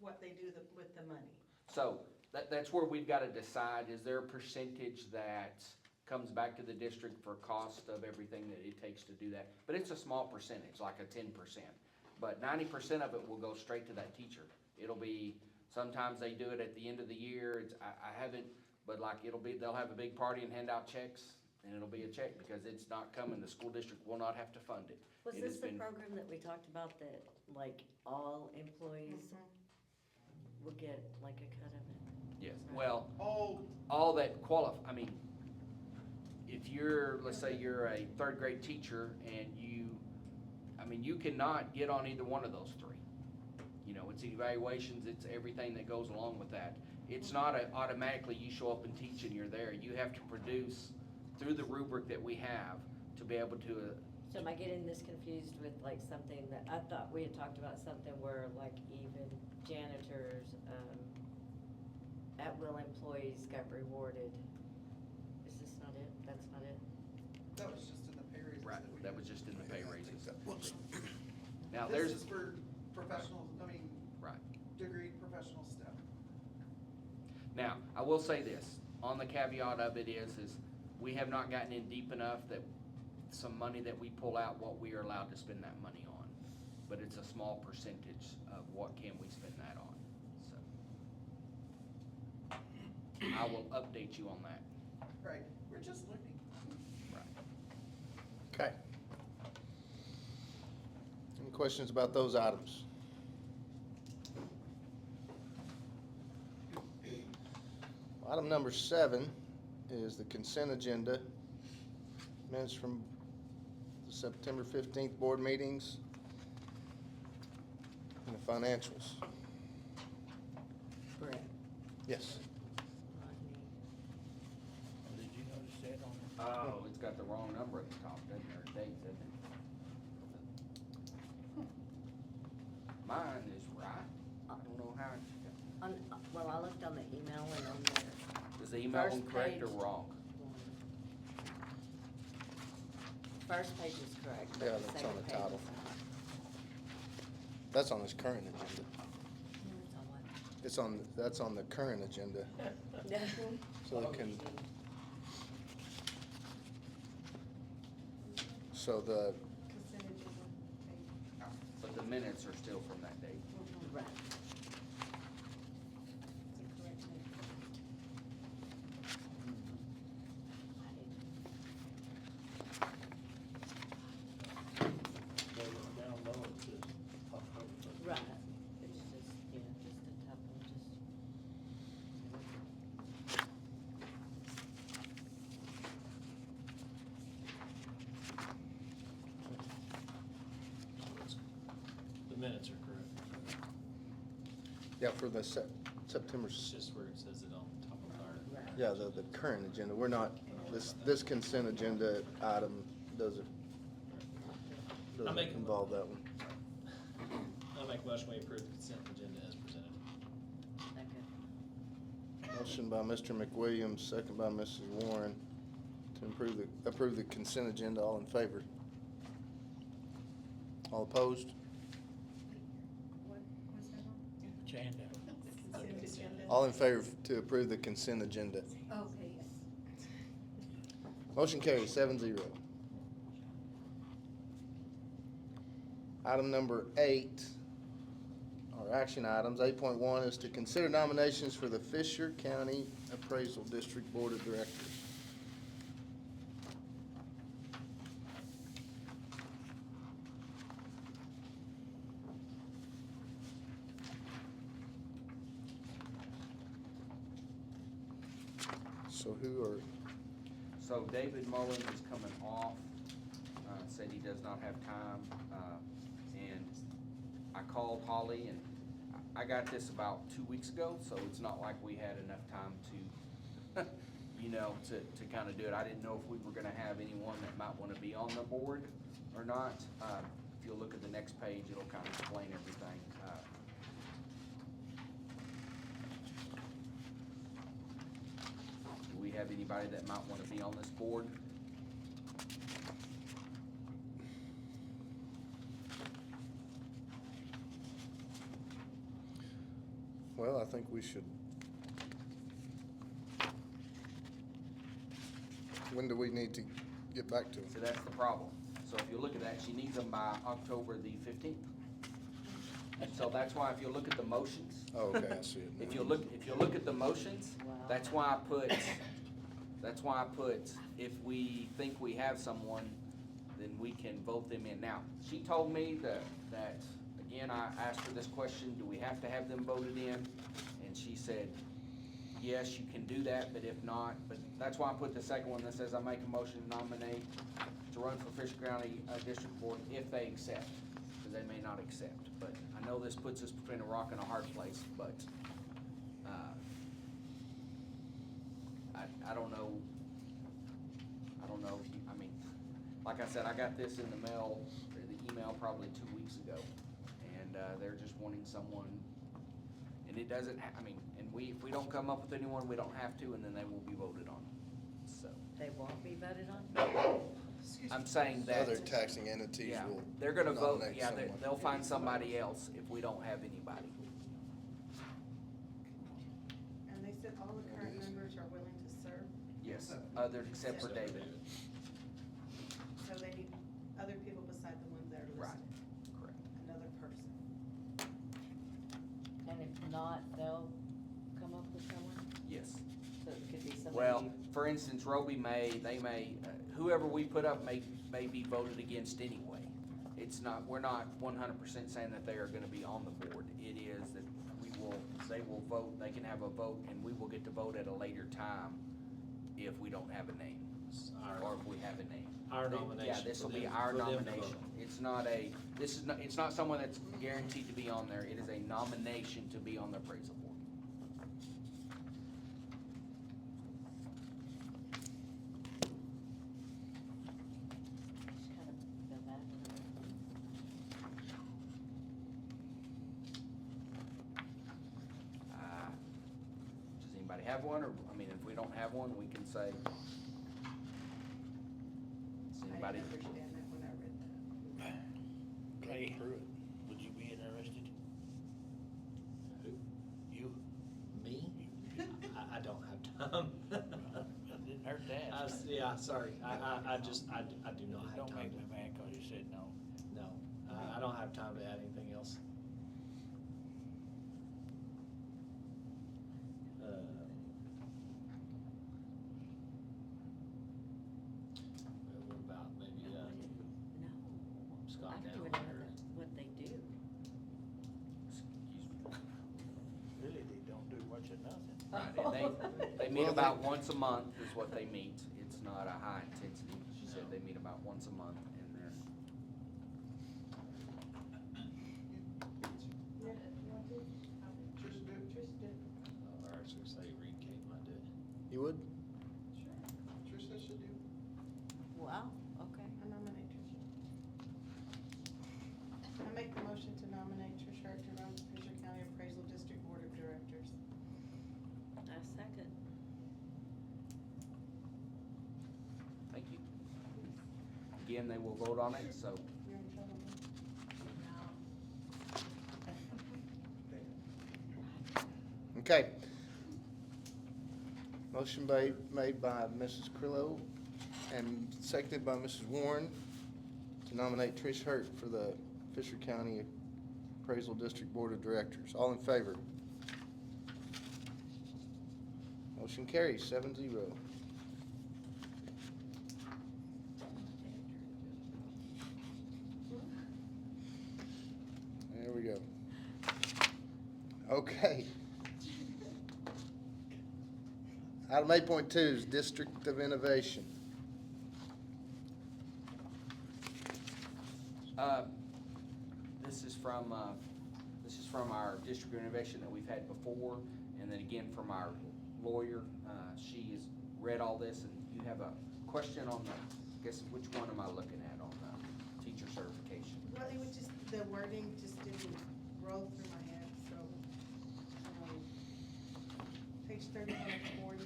what they do with the money. so that's where we've gotta decide, is there a percentage that comes back to the district for cost of everything that it takes to do that? But it's a small percentage, like a 10%. But 90% of it will go straight to that teacher. It'll be, sometimes they do it at the end of the year, I haven't, but like they'll have a big party and hand out checks, and it'll be a check, because it's not coming, the school district will not have to fund it. Was It this has the been- program that we talked about that, like, all employees will get like a cut of it? Yes, well, Oh, all that qualify, I mean, if you're, let's say you're a third grade teacher and you cannot get on either one of those three. It's evaluations, it's everything that goes along with that. It's not automatically you show up and teach and you're there. You have to produce through the rubric that we have to be able to, So am I getting this confused with like something that, I thought we had talked about something where like even janitors, at-will employees got rewarded? Is this not it? That's not it? that was just in the pay raises. right, we that did. was just in the pay raises. Now, This there's, is for professionals, right. degreed professional staff. Now, I will say this, on the caveat of it is we have not gotten in deep enough that some money that we pull out, what we are allowed to spend that money on. But it's a small percentage of what can we spend that on, so. I will update you on that. Right, we're just learning. Right. Okay. Any questions about those items? Item number 7 is the consent agenda. Minutes from the September 15th board meetings and the financials. Brett. Yes. Rodney. Did you notice that on there? Oh, it's got the wrong number at the top, doesn't it, or dates, doesn't it? Mine is right, I don't know how it's, Well, I looked on the email and on the is the email one First correct or page. wrong? first page is correct, but Yeah, the that's second on the page title. is not. That's on this current agenda. It's on what? That's on the current agenda. So it can, so the, Consent agenda. But the minutes are still from that date. Right. Down low, it says October. Right, it's just, just a typo, just. Yeah, for the September, It's just where it says it on top of our. yeah, the current agenda. We're not, this consent agenda item doesn't make a involve that one. I'll make a motion, we approve the consent agenda as presented. Second. Motion by Mr. McWilliams, second by Mrs. Warren to approve the consent agenda. All in favor? All opposed? Agenda. All in favor to approve the consent agenda. Okay, yes. Motion carries 7-0. Item number 8, or action items, 8.1 is to consider nominations for the Fisher County Appraisal District Board of Directors. So who are, So David Mullen is coming off, said he does not have time, and I called Holly, and I got this about 2 weeks ago, so it's not like we had enough time to, you know, to kind of do it. I didn't know if we were gonna have anyone that might wanna be on the board or not. If you'll look at the next page, it'll kind of explain everything. Do we have anybody that might wanna be on this board? well, I think we should. When do we need to get back to them? So that's the problem. So if you look at that, she needs them by October the 15th. And so that's why if you look at the motions. Oh, okay, I see it now. If you look at the motions, that's why I put, if we think we have someone, then we can vote them in. Now, she told me that, again, I asked her this question, do we have to have them voted in? And she said, yes, you can do that, but if not, but that's why I put the second one that says I make a motion to nominate to run for Fisher County District Board if they accept, because they may not accept. But I know this puts us between a rock and a hard place, but, I don't know if you, I mean, like I said, I got this in the mail, or the email probably 2 weeks ago, and, they're just wanting someone, and it doesn't, I mean, and if we don't come up with anyone, we don't have to, and then they will be voted on, so. They won't be voted on? I'm saying that. Other taxing entities Yeah, will they're gonna vote, nominate yeah, someone. they'll find somebody else if we don't have anybody. And they said all the current members are willing to serve, Yes, other, except for David. so they need other people beside the ones that are Right, listed. correct. Another person. And if not, they'll come up with someone? Yes. So it could be somebody. Well, for instance, Roby they may, whoever we put up may be voted against anyway. It's not, we're not 100% saying that they are gonna be on the board. It is that they will vote, they can have a vote, and we will get to vote at a later time if we don't have a name, or if we have a name. Our nomination. Yeah, this will for be them- our for them to nomination. vote. It's not it's not someone that's guaranteed to be on there. It is a nomination to be on the appraisal board. Just kind of go back and Does anybody have one, or, I mean, if we don't have one, we can say. Does I anybody? didn't understand that when I read that. Clay, would you be interested? Who? You? Me? I don't have time. It didn't hurt to ask. Yeah, sorry, I do not have Don't make time me mad 'cause you said no. No, I don't have time to add anything else. What about maybe, no, Scott I don't Dowd even know or? what they do. Really, they don't do much of nothing. Right, and they meet about once a month is what they meet. It's not a high intensity. She said they meet about once a month, and then. Trish, You would? Trish said should do. Wow, okay. I nominate Trish. I make the motion to nominate Trish Hart to run the Fisher County Appraisal District Board of Directors. I second. Thank you. Again, they will vote on it, so. You're in trouble. Okay. Motion made by Mrs. Crillo and seconded by Mrs. Warren to nominate Trish Hurt for the Fisher County Appraisal District Board of Directors. All in favor? Motion carries 7-0. There we go. Okay. Item 8.2 is District of Innovation. This is from our district of innovation that we've had before, and then again from our lawyer. She has read all this, and you have a question on the, I guess, which one am I looking at on the teacher certification? Well, it was just, the wording just didn't roll through my head, so, page 31 and 40,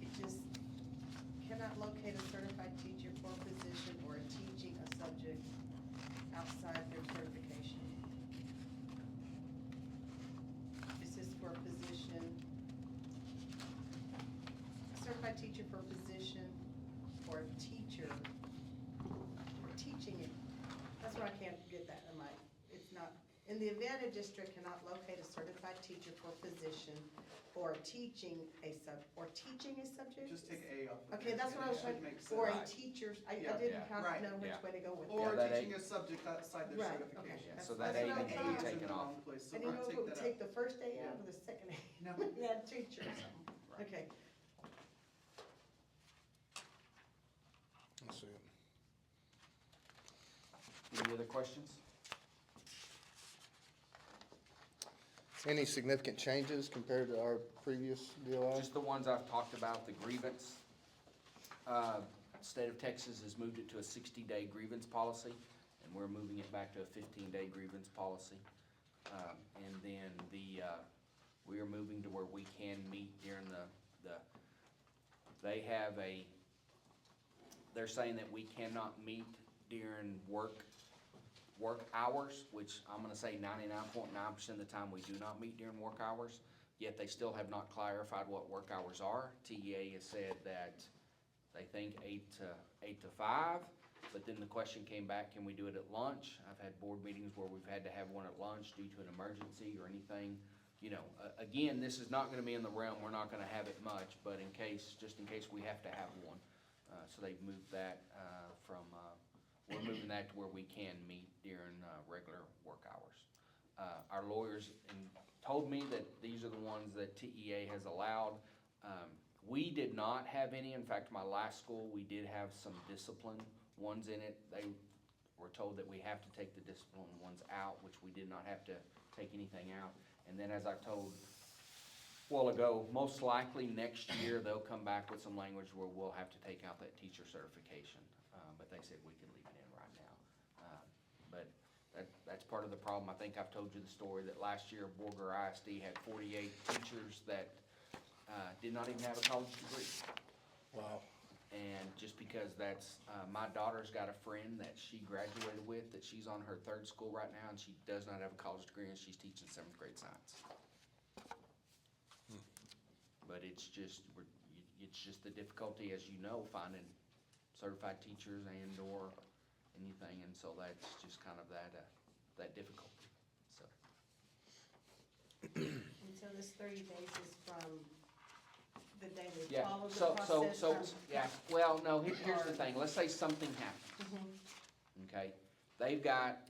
it just cannot locate a certified teacher for a position or teaching a subject outside their certification. This is for a position, certified teacher for a position or a teacher, or teaching it. That's why I can't get that in my, it's not, in the event a district cannot locate a certified teacher for a position or teaching a subject? Just take A off. of Okay, it, that's and what I it was should trying, make or a sense. teacher's, I Yeah. didn't Yeah. kind Right. of know which Yeah. way to go with Or that. that teaching A- a subject outside their Right, certification. okay. Yeah, That's- so that that's A what I needs was to be trying A is in taken the off. wrong place, so I didn't know if take it would that take out. the first A out Yeah. or the second A. No. Yeah, teacher or something. Right. Okay. Let's see. Any other questions? Any significant changes compared to our previous DOI? Just the ones I've talked about, the grievance. State of Texas has moved it to a 60-day grievance policy, and we're moving it back to a 15-day grievance policy. And then we are moving to where we can meet during they have they're saying that we cannot meet during work hours, which I'm gonna say 99.9% of the time we do not meet during work hours, yet they still have not clarified what work hours are. TEA has said that they think 8 to 5, but then the question came back, can we do it at lunch? I've had board meetings where we've had to have one at lunch due to an emergency or anything. You know, again, this is not gonna be in the realm, we're not gonna have it much, but just in case we have to have one. So they've moved that we're moving that to where we can meet during regular work hours. Our lawyers told me that these are the ones that TEA has allowed. We did not have any. In fact, my last school, we did have some discipline ones in it. They were told that we have to take the discipline ones out, which we did not have to take anything out. And then as I told a while ago, most likely next year they'll come back with some language where we'll have to take out that teacher certification. But they said we can leave it in right now. But that's part of the problem. I think I've told you the story that last year Garza ISD had 48 teachers that did not even have a college degree. Wow. And just because my daughter's got a friend that she graduated with, that she's on her 3rd school right now, and she does not have a college degree, and she's teaching 7th grade science. But it's just the difficulty, as you know, finding certified teachers and or anything, and so that's just kind of that difficulty, so. And so this 30 days is from the day they Yeah, follow the so, process? yeah, well, no, here's the thing, let's say something happens, okay? They've got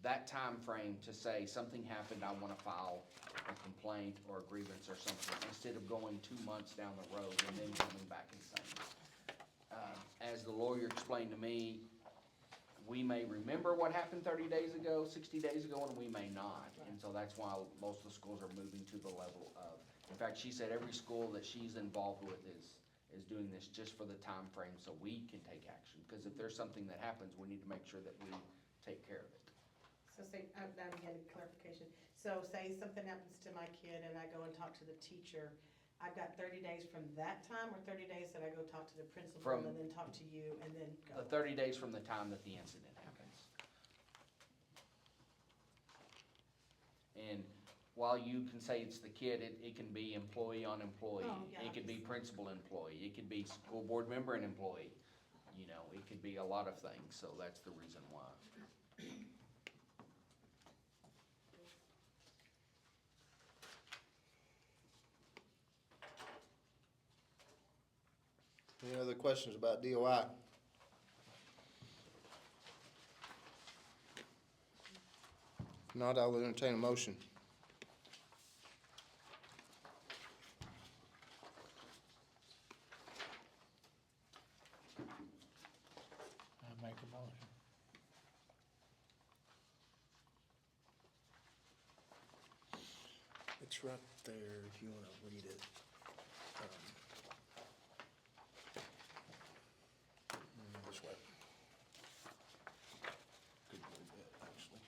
that time frame to say, something happened, I wanna file a complaint or a grievance or something, instead of going 2 months down the road and then coming back and saying. As the lawyer explained to me, we may remember what happened 30 days ago, 60 days ago, and we may not. And so that's why most of the schools are moving to the level of In fact, she said every school that she's involved with is doing this just for the time frame so we can take action. Because if there's something that happens, we need to make sure that we take care of it. So say, now again, clarification. So say something happens to my kid and I go and talk to the teacher, I've got 30 days from that time, or 30 days that I go talk to the principal From- and then talk to you and then go? The 30 days from the time that the incident happens. And while you can say it's the kid, it can be employee on employee. Oh, yeah, It could be principal employee. It could be school board member and employee. You know, it could be a lot of things, so that's the reason why. Any other questions about DOI? If not, I'll entertain a motion. I make a motion. It's right there if you want to read it. This way. Good little bit, actually.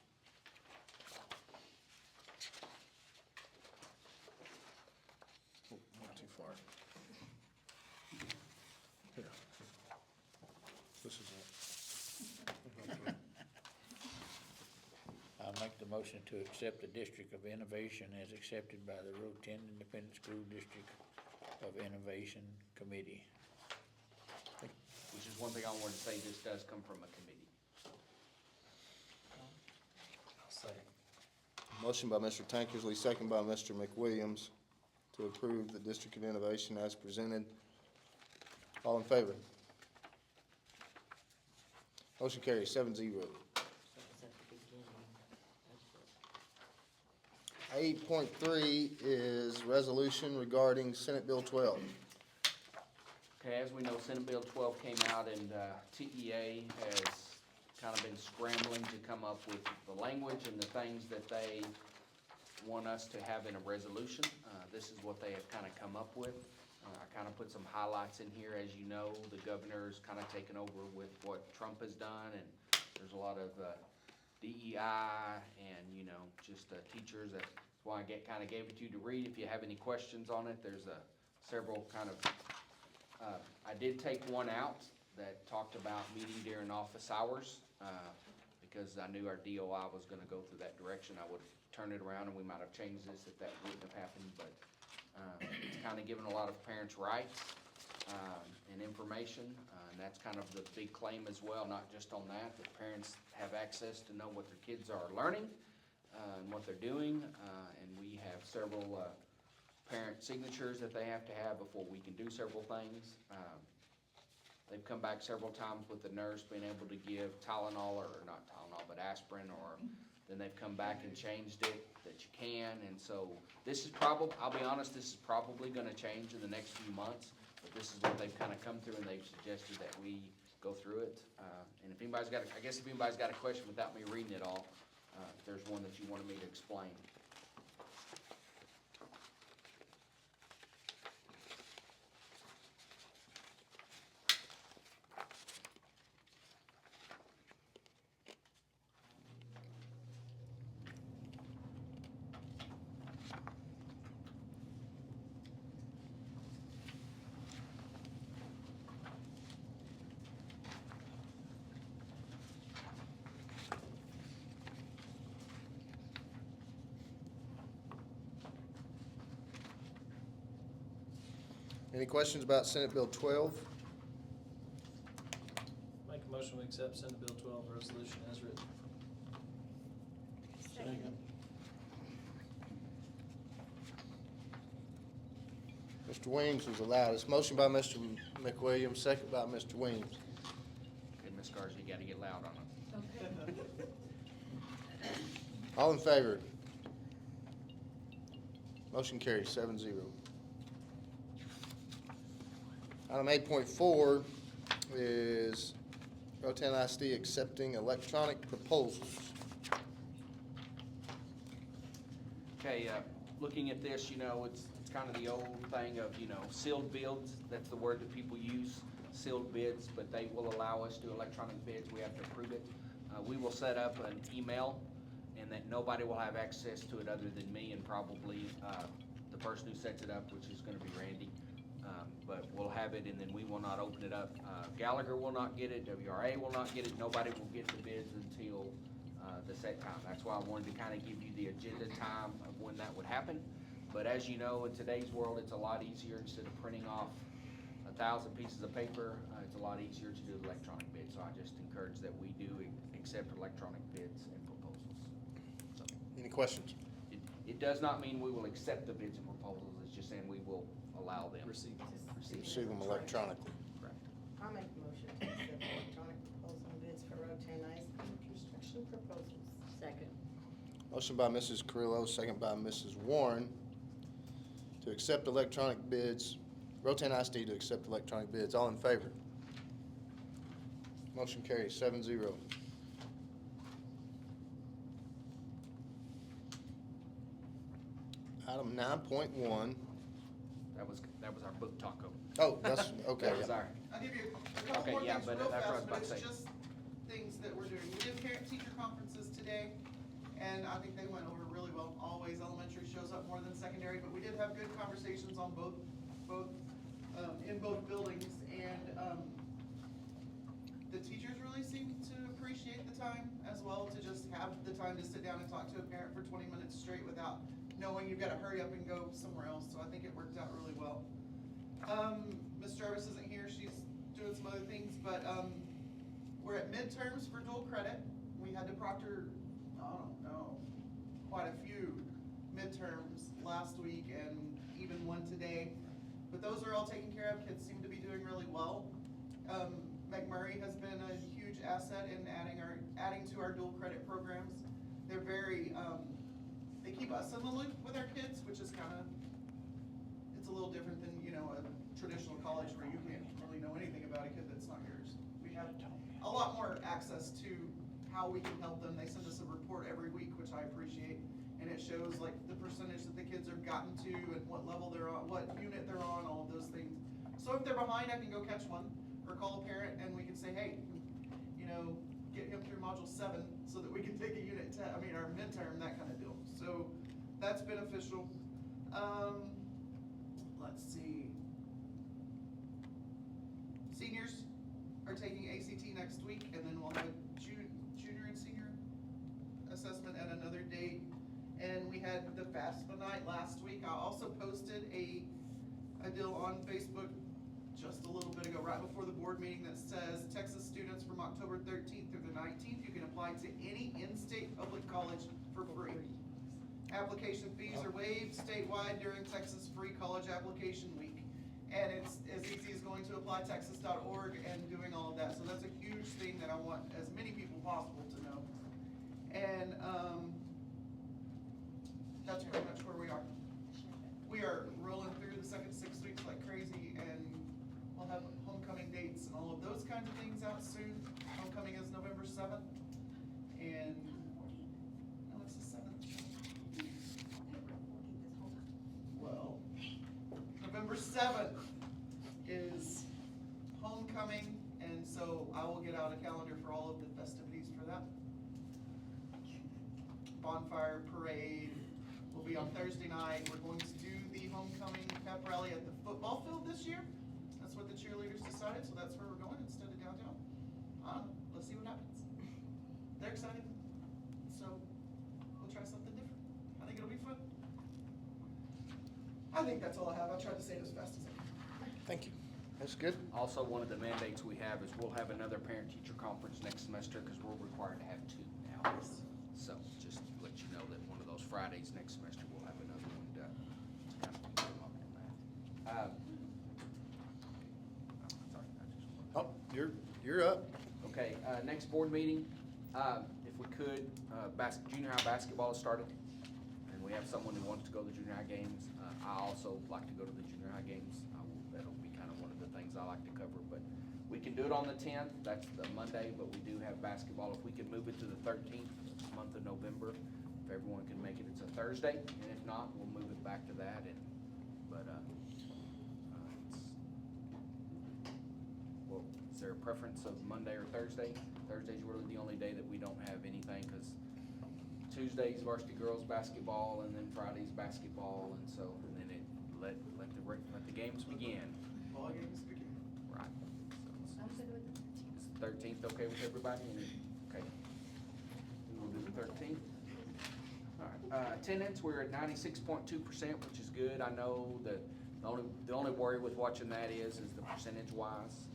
Oh, not too far. Here. This is it. I'll make the motion to accept the District of Innovation as accepted by the Rotan Independent School District of Innovation Committee. Which is one thing I wanted to say, this does come from a committee. I'll say. Motion by Mr. Tankersley, second by Mr. McWilliams to approve the District of Innovation as presented. All in favor? Motion carries 7-0. That was at the beginning. 8.3 is resolution regarding Senate Bill 12. Okay, as we know, Senate Bill 12 came out and TEA has kind of been scrambling to come up with the language and the things that they want us to have in a resolution. This is what they have kind of come up with. I kind of put some highlights in here. As you know, the governor's kind of taken over with what Trump has done, and there's a lot of DEI and, you know, just teachers. That's why I kind of gave it to you to read. If you have any questions on it, there's several kind of I did take one out that talked about meeting during office hours, because I knew our DOI was gonna go through that direction. I would've turned it around and we might have changed this if that wouldn't have happened, but, it's kinda given a lot of parents rights, and information, and that's kind of the big claim as well, not just on that, but parents have access to know what their kids are learning, and what they're doing, and we have several, parent signatures that they have to have before we can do several things. They've come back several times with the nurse being able to give Tylenol, or not Tylenol, but aspirin, or then they've come back and changed it, that you can, and so this is probably, I'll be honest, this is probably gonna change in the next few months, but this is what they've kinda come through, and they've suggested that we go through it. And if anybody's got, I guess if anybody's got a question without me reading it all, if there's one that you wanted me to explain. Any questions about Senate Bill 12? Make a motion to accept Senate Bill 12 resolution as written. Second. Mr. Weems was the loudest. Motion by Mr. McWilliams, second by Mr. Weems. Okay, Ms. Garza, you gotta get loud on it. All in favor? Motion carries 7-0. Item 8.4 is Rotan ISD accepting electronic proposals. Okay, looking at this, you know, it's kind of the old thing of, you know, sealed bids, that's the word that people use, sealed bids, but they will allow us to do electronic bids, we have to approve it. We will set up an email, and that nobody will have access to it other than me and probably, the person who sets it up, which is gonna be Randy. But we'll have it, and then we will not open it up. Gallagher will not get it, WRA will not get it, nobody will get the bids until, the set time. That's why I wanted to kind of give you the agenda time of when that would happen. But as you know, in today's world, it's a lot easier, instead of printing off 1,000 pieces of paper, it's a lot easier to do electronic bids. So I just encourage that we do accept electronic bids and proposals. So Any questions? it does not mean we will accept the bids and proposals, it's just saying we will allow them. Receive. Receive them electronically. Correct. I'll make a motion to accept electronic proposal and bids for Rotan ISD construction proposals. Second. Motion by Mrs. Carrillo, second by Mrs. Warren, to accept electronic bids, Rotan ISD to accept electronic bids. All in favor? Motion carries 7-0. Item 9.1. That was our book taco. Oh, that's, okay. That was yeah. our, I'll give you a couple Okay, more yeah, things but real that's what I was fast, about but to it's say. just things that we're doing. We did parent-teacher conferences today, and I think they went over really well. Always elementary shows up more than secondary, but we did have good conversations on in both buildings, and, the teachers really seemed to appreciate the time as well, to just have the time to sit down and talk to a parent for 20 minutes straight without knowing you've gotta hurry up and go somewhere else, so I think it worked out really well. Ms. Jarvis isn't here, she's doing some other things, but, we're at midterms for dual credit. We had to proctor, I don't know, quite a few midterms last week and even one today. But those are all taken care of, kids seem to be doing really well. McMurray has been a huge asset in adding to our dual credit programs. They're very, they keep us in the loop with our kids, which is kinda, it's a little different than, you know, a traditional college where you can't really know anything about a kid that's not yours. We have a lot more access to how we can help them. They send us a report every week, which I appreciate, and it shows like the percentage that the kids have gotten to and what level they're on, what unit they're on, all of those things. So if they're behind, I can go catch one, or call a parent and we can say, hey, you know, get him through module 7 so that we can take a unit our midterm, that kind of deal. So that's beneficial. Let's see. Seniors are taking ACT next week, and then we'll have a junior and senior assessment at another date. And we had the FAFSA night last week. I also posted a deal on Facebook just a little bit ago, right before the board meeting, that says Texas students from October 13th through the 19th, you can apply to any in-state public college for free. Application fees are waived statewide during Texas Free College Application Week. And it's as easy as going to applytexas.org and doing all of that. So that's a huge thing that I want as many people possible to know. And that's pretty much where we are. We are rolling through the second 6 weeks like crazy, and we'll have homecoming dates and all of those kinds of things out soon. Homecoming is November 7th. And, no, it's the 7th. Well, November 7th is homecoming, and so I will get out a calendar for all of the festivities for that. Bonfire parade will be on Thursday night. We're going to do the homecoming pep rally at the football field this year. That's what the cheerleaders decided, so that's where we're going instead of downtown. Let's see what happens. They're excited, so we'll try something different. I think it'll be fun. I think that's all I have. I tried to say it as fast as I can. Thank you. That's good. Also, one of the mandates we have is we'll have another parent-teacher conference next semester, because we're required to have 2 now. So just to let you know that one of those Fridays next semester, we'll have another one to kind of come up on that. Sorry, I just. Oh, you're up. Okay, next board meeting, if we could, junior high basketball has started, and we have someone who wants to go to the junior high games. I also like to go to the junior high games. That'll be kind of one of the things I like to cover, but we can do it on the 10th, that's the Monday, but we do have basketball. If we could move it to the 13th, month of November, if everyone can make it, it's a Thursday, and if not, we'll move it back to that, and, but, well, is there a preference of Monday or Thursday? Thursday's really the only day that we don't have anything, cause Tuesday's varsity girls basketball, and then Friday's basketball, and so, and then it, let the games begin. Ball games begin. Right. I'm good with it. Is the 13th okay with everybody? Okay. We'll do the 13th. All right, attendance, we're at 96.2%, which is good. I know that the only worry with watching that is the percentage-wise,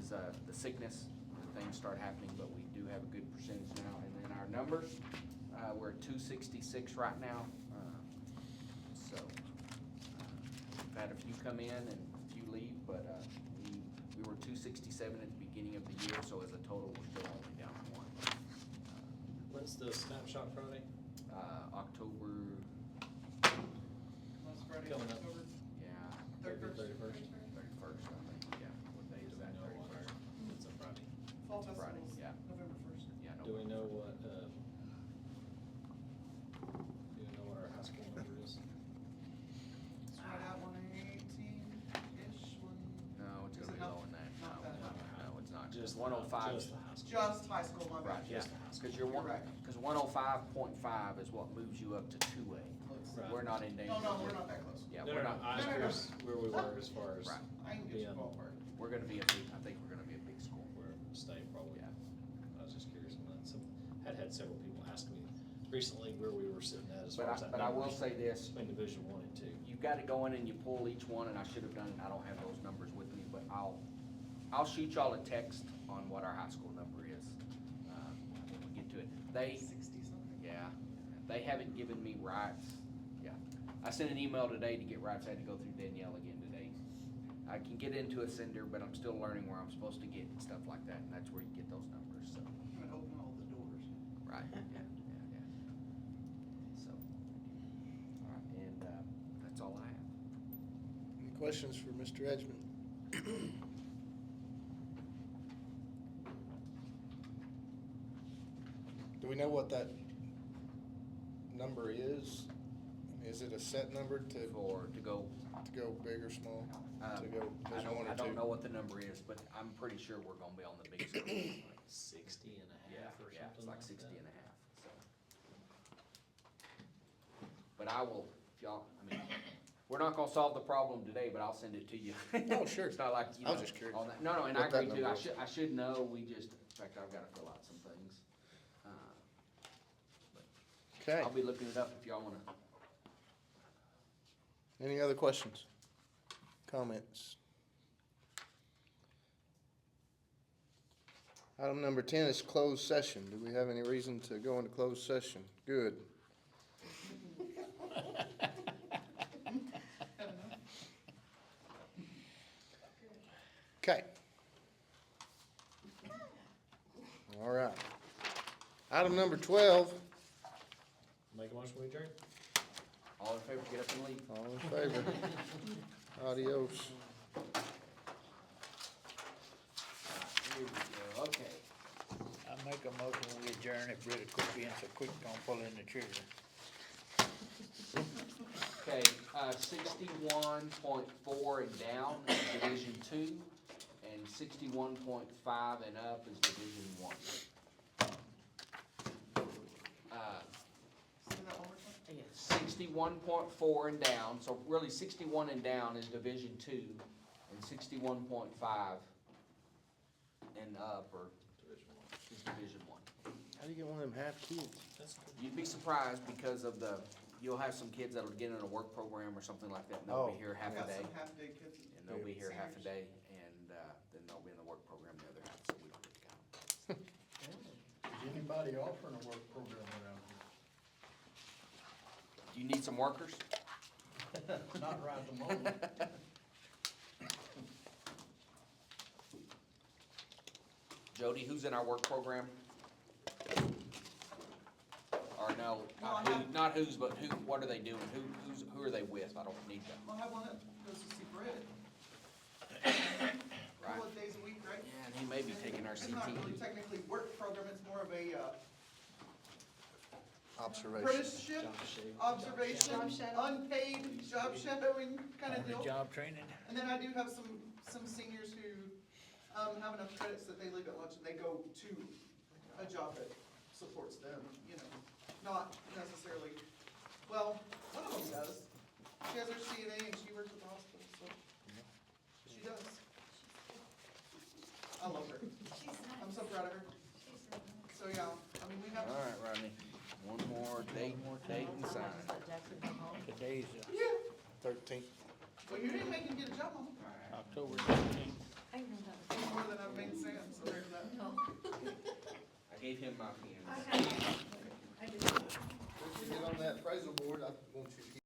is the sickness, when things start happening, but we do have a good percentage now. And then our numbers, we're at 266 right now. So, we've had a few come in and a few leave, but we were 267 at the beginning of the year, so as a total, we're still only down one. When's the snapshot Friday? October, Last Friday, Coming up. October yeah, 31st. 31st, I think, yeah. What day is that? 31st? It's a Friday. Fall Friday, festivals, yeah. November 1st. Yeah, Do we know what, our high school number is? It's right at 118-ish, No, it's Is gonna it be not- lower than that. not that high? No, it's not. Just 105. Just the high school. just high school, my bad. Right, yeah, Just the high school. because you're one, You're right. because 105.5 is what moves you up to 2A. Right. We're not in danger. No, we're not that close. Yeah, No, we're no, not. I was No, no, no. curious where we were as far as Right. I can get you being, ballpark. We're gonna be I think we're gonna be a big school. we're state probably. Yeah. I was just curious on that. Had several people ask me recently where we were sitting at as But far as that. but I will numbers say this, Between Division 1 and 2. you've got to go in and you pull each one, and I should have done it, I don't have those numbers with me, but I'll shoot y'all a text on what our high school number is, when we get to it. They, 60-something. yeah, they haven't given me rights, yeah. I sent an email today to get rights, I had to go through Danielle again today. I can get into Ascender, but I'm still learning where I'm supposed to get and stuff like that, and that's where you get those numbers, so. I'm gonna open all the doors. Right, yeah. So, all right, and, that's all I have. Any questions for Mr. Edgman? Do we know what that number is? Is it a set number to To go, go big or small? To go I Division 1 or 2? don't know what the number is, but I'm pretty sure we're gonna be on the big school. Like 60 and a Yeah, half or yeah, it's something like like 60 that. and a half, so. But I will, if y'all, I mean, we're not gonna solve the problem today, but I'll send it to you. Oh, sure. It's not like, you I was know, just curious all that, no, and I what that agree too, number is. I should know, in fact, I've gotta fill out some things. Okay. I'll be looking it up if y'all wanna. Any other questions? Comments? Item number 10 is closed session. Do we have any reason to go into closed session? Good. Okay. All right. Item number 12, Make a motion, we adjourn? All in favor, get up and leave. all in favor? Adios. Here we go, okay. I make a motion we adjourn if Britta quit being so quick on pulling the trigger. Okay, 61.4 and down is Division 2, and 61.5 and up is Division 1. Say that one more time. 61.4 and down, so really 61 and down is Division 2, and 61.5 and up is Division 1. How do you get one of them half kids? That's good. You'd be surprised because of you'll have some kids that'll get in a work program or something like that, and they'll be Oh. here half a Got day. some half-day kids. And they'll be here half a Seniors. day, and then they'll be in the work program the other half, so we don't get to count them. Is anybody offering a work program around Do you need some workers? here? Not right at the moment. Jody, who's in our work program? Or no, Well, I not who, have- not who's, but who, what are they doing? Who are they with? I don't need them. I'll have one that goes to see Brett. Right. Couple of days a week, right? Yeah, and he may be taking our It's not really CT. technically work program, it's more of a, Observation. apprenticeship, observation, Job shadow. unpaid job shadowing kind of On the deal. job training? And then I do have some seniors who, have enough credits that they leave at lunch and they go to a job that supports them, you know, not necessarily, well, one of them does. She has her CNA and she works at the hospital, so she does. I love her. I'm so proud of her. So, yeah, I mean, we have. All right, Rodney, one more date and sign. Today's Yeah, 13th. well, you didn't make him get a job, Mama. October 13th. I know that was. More than I've made Sam, so there's that. I gave him my pen. If you get on that appraisal board, I want you to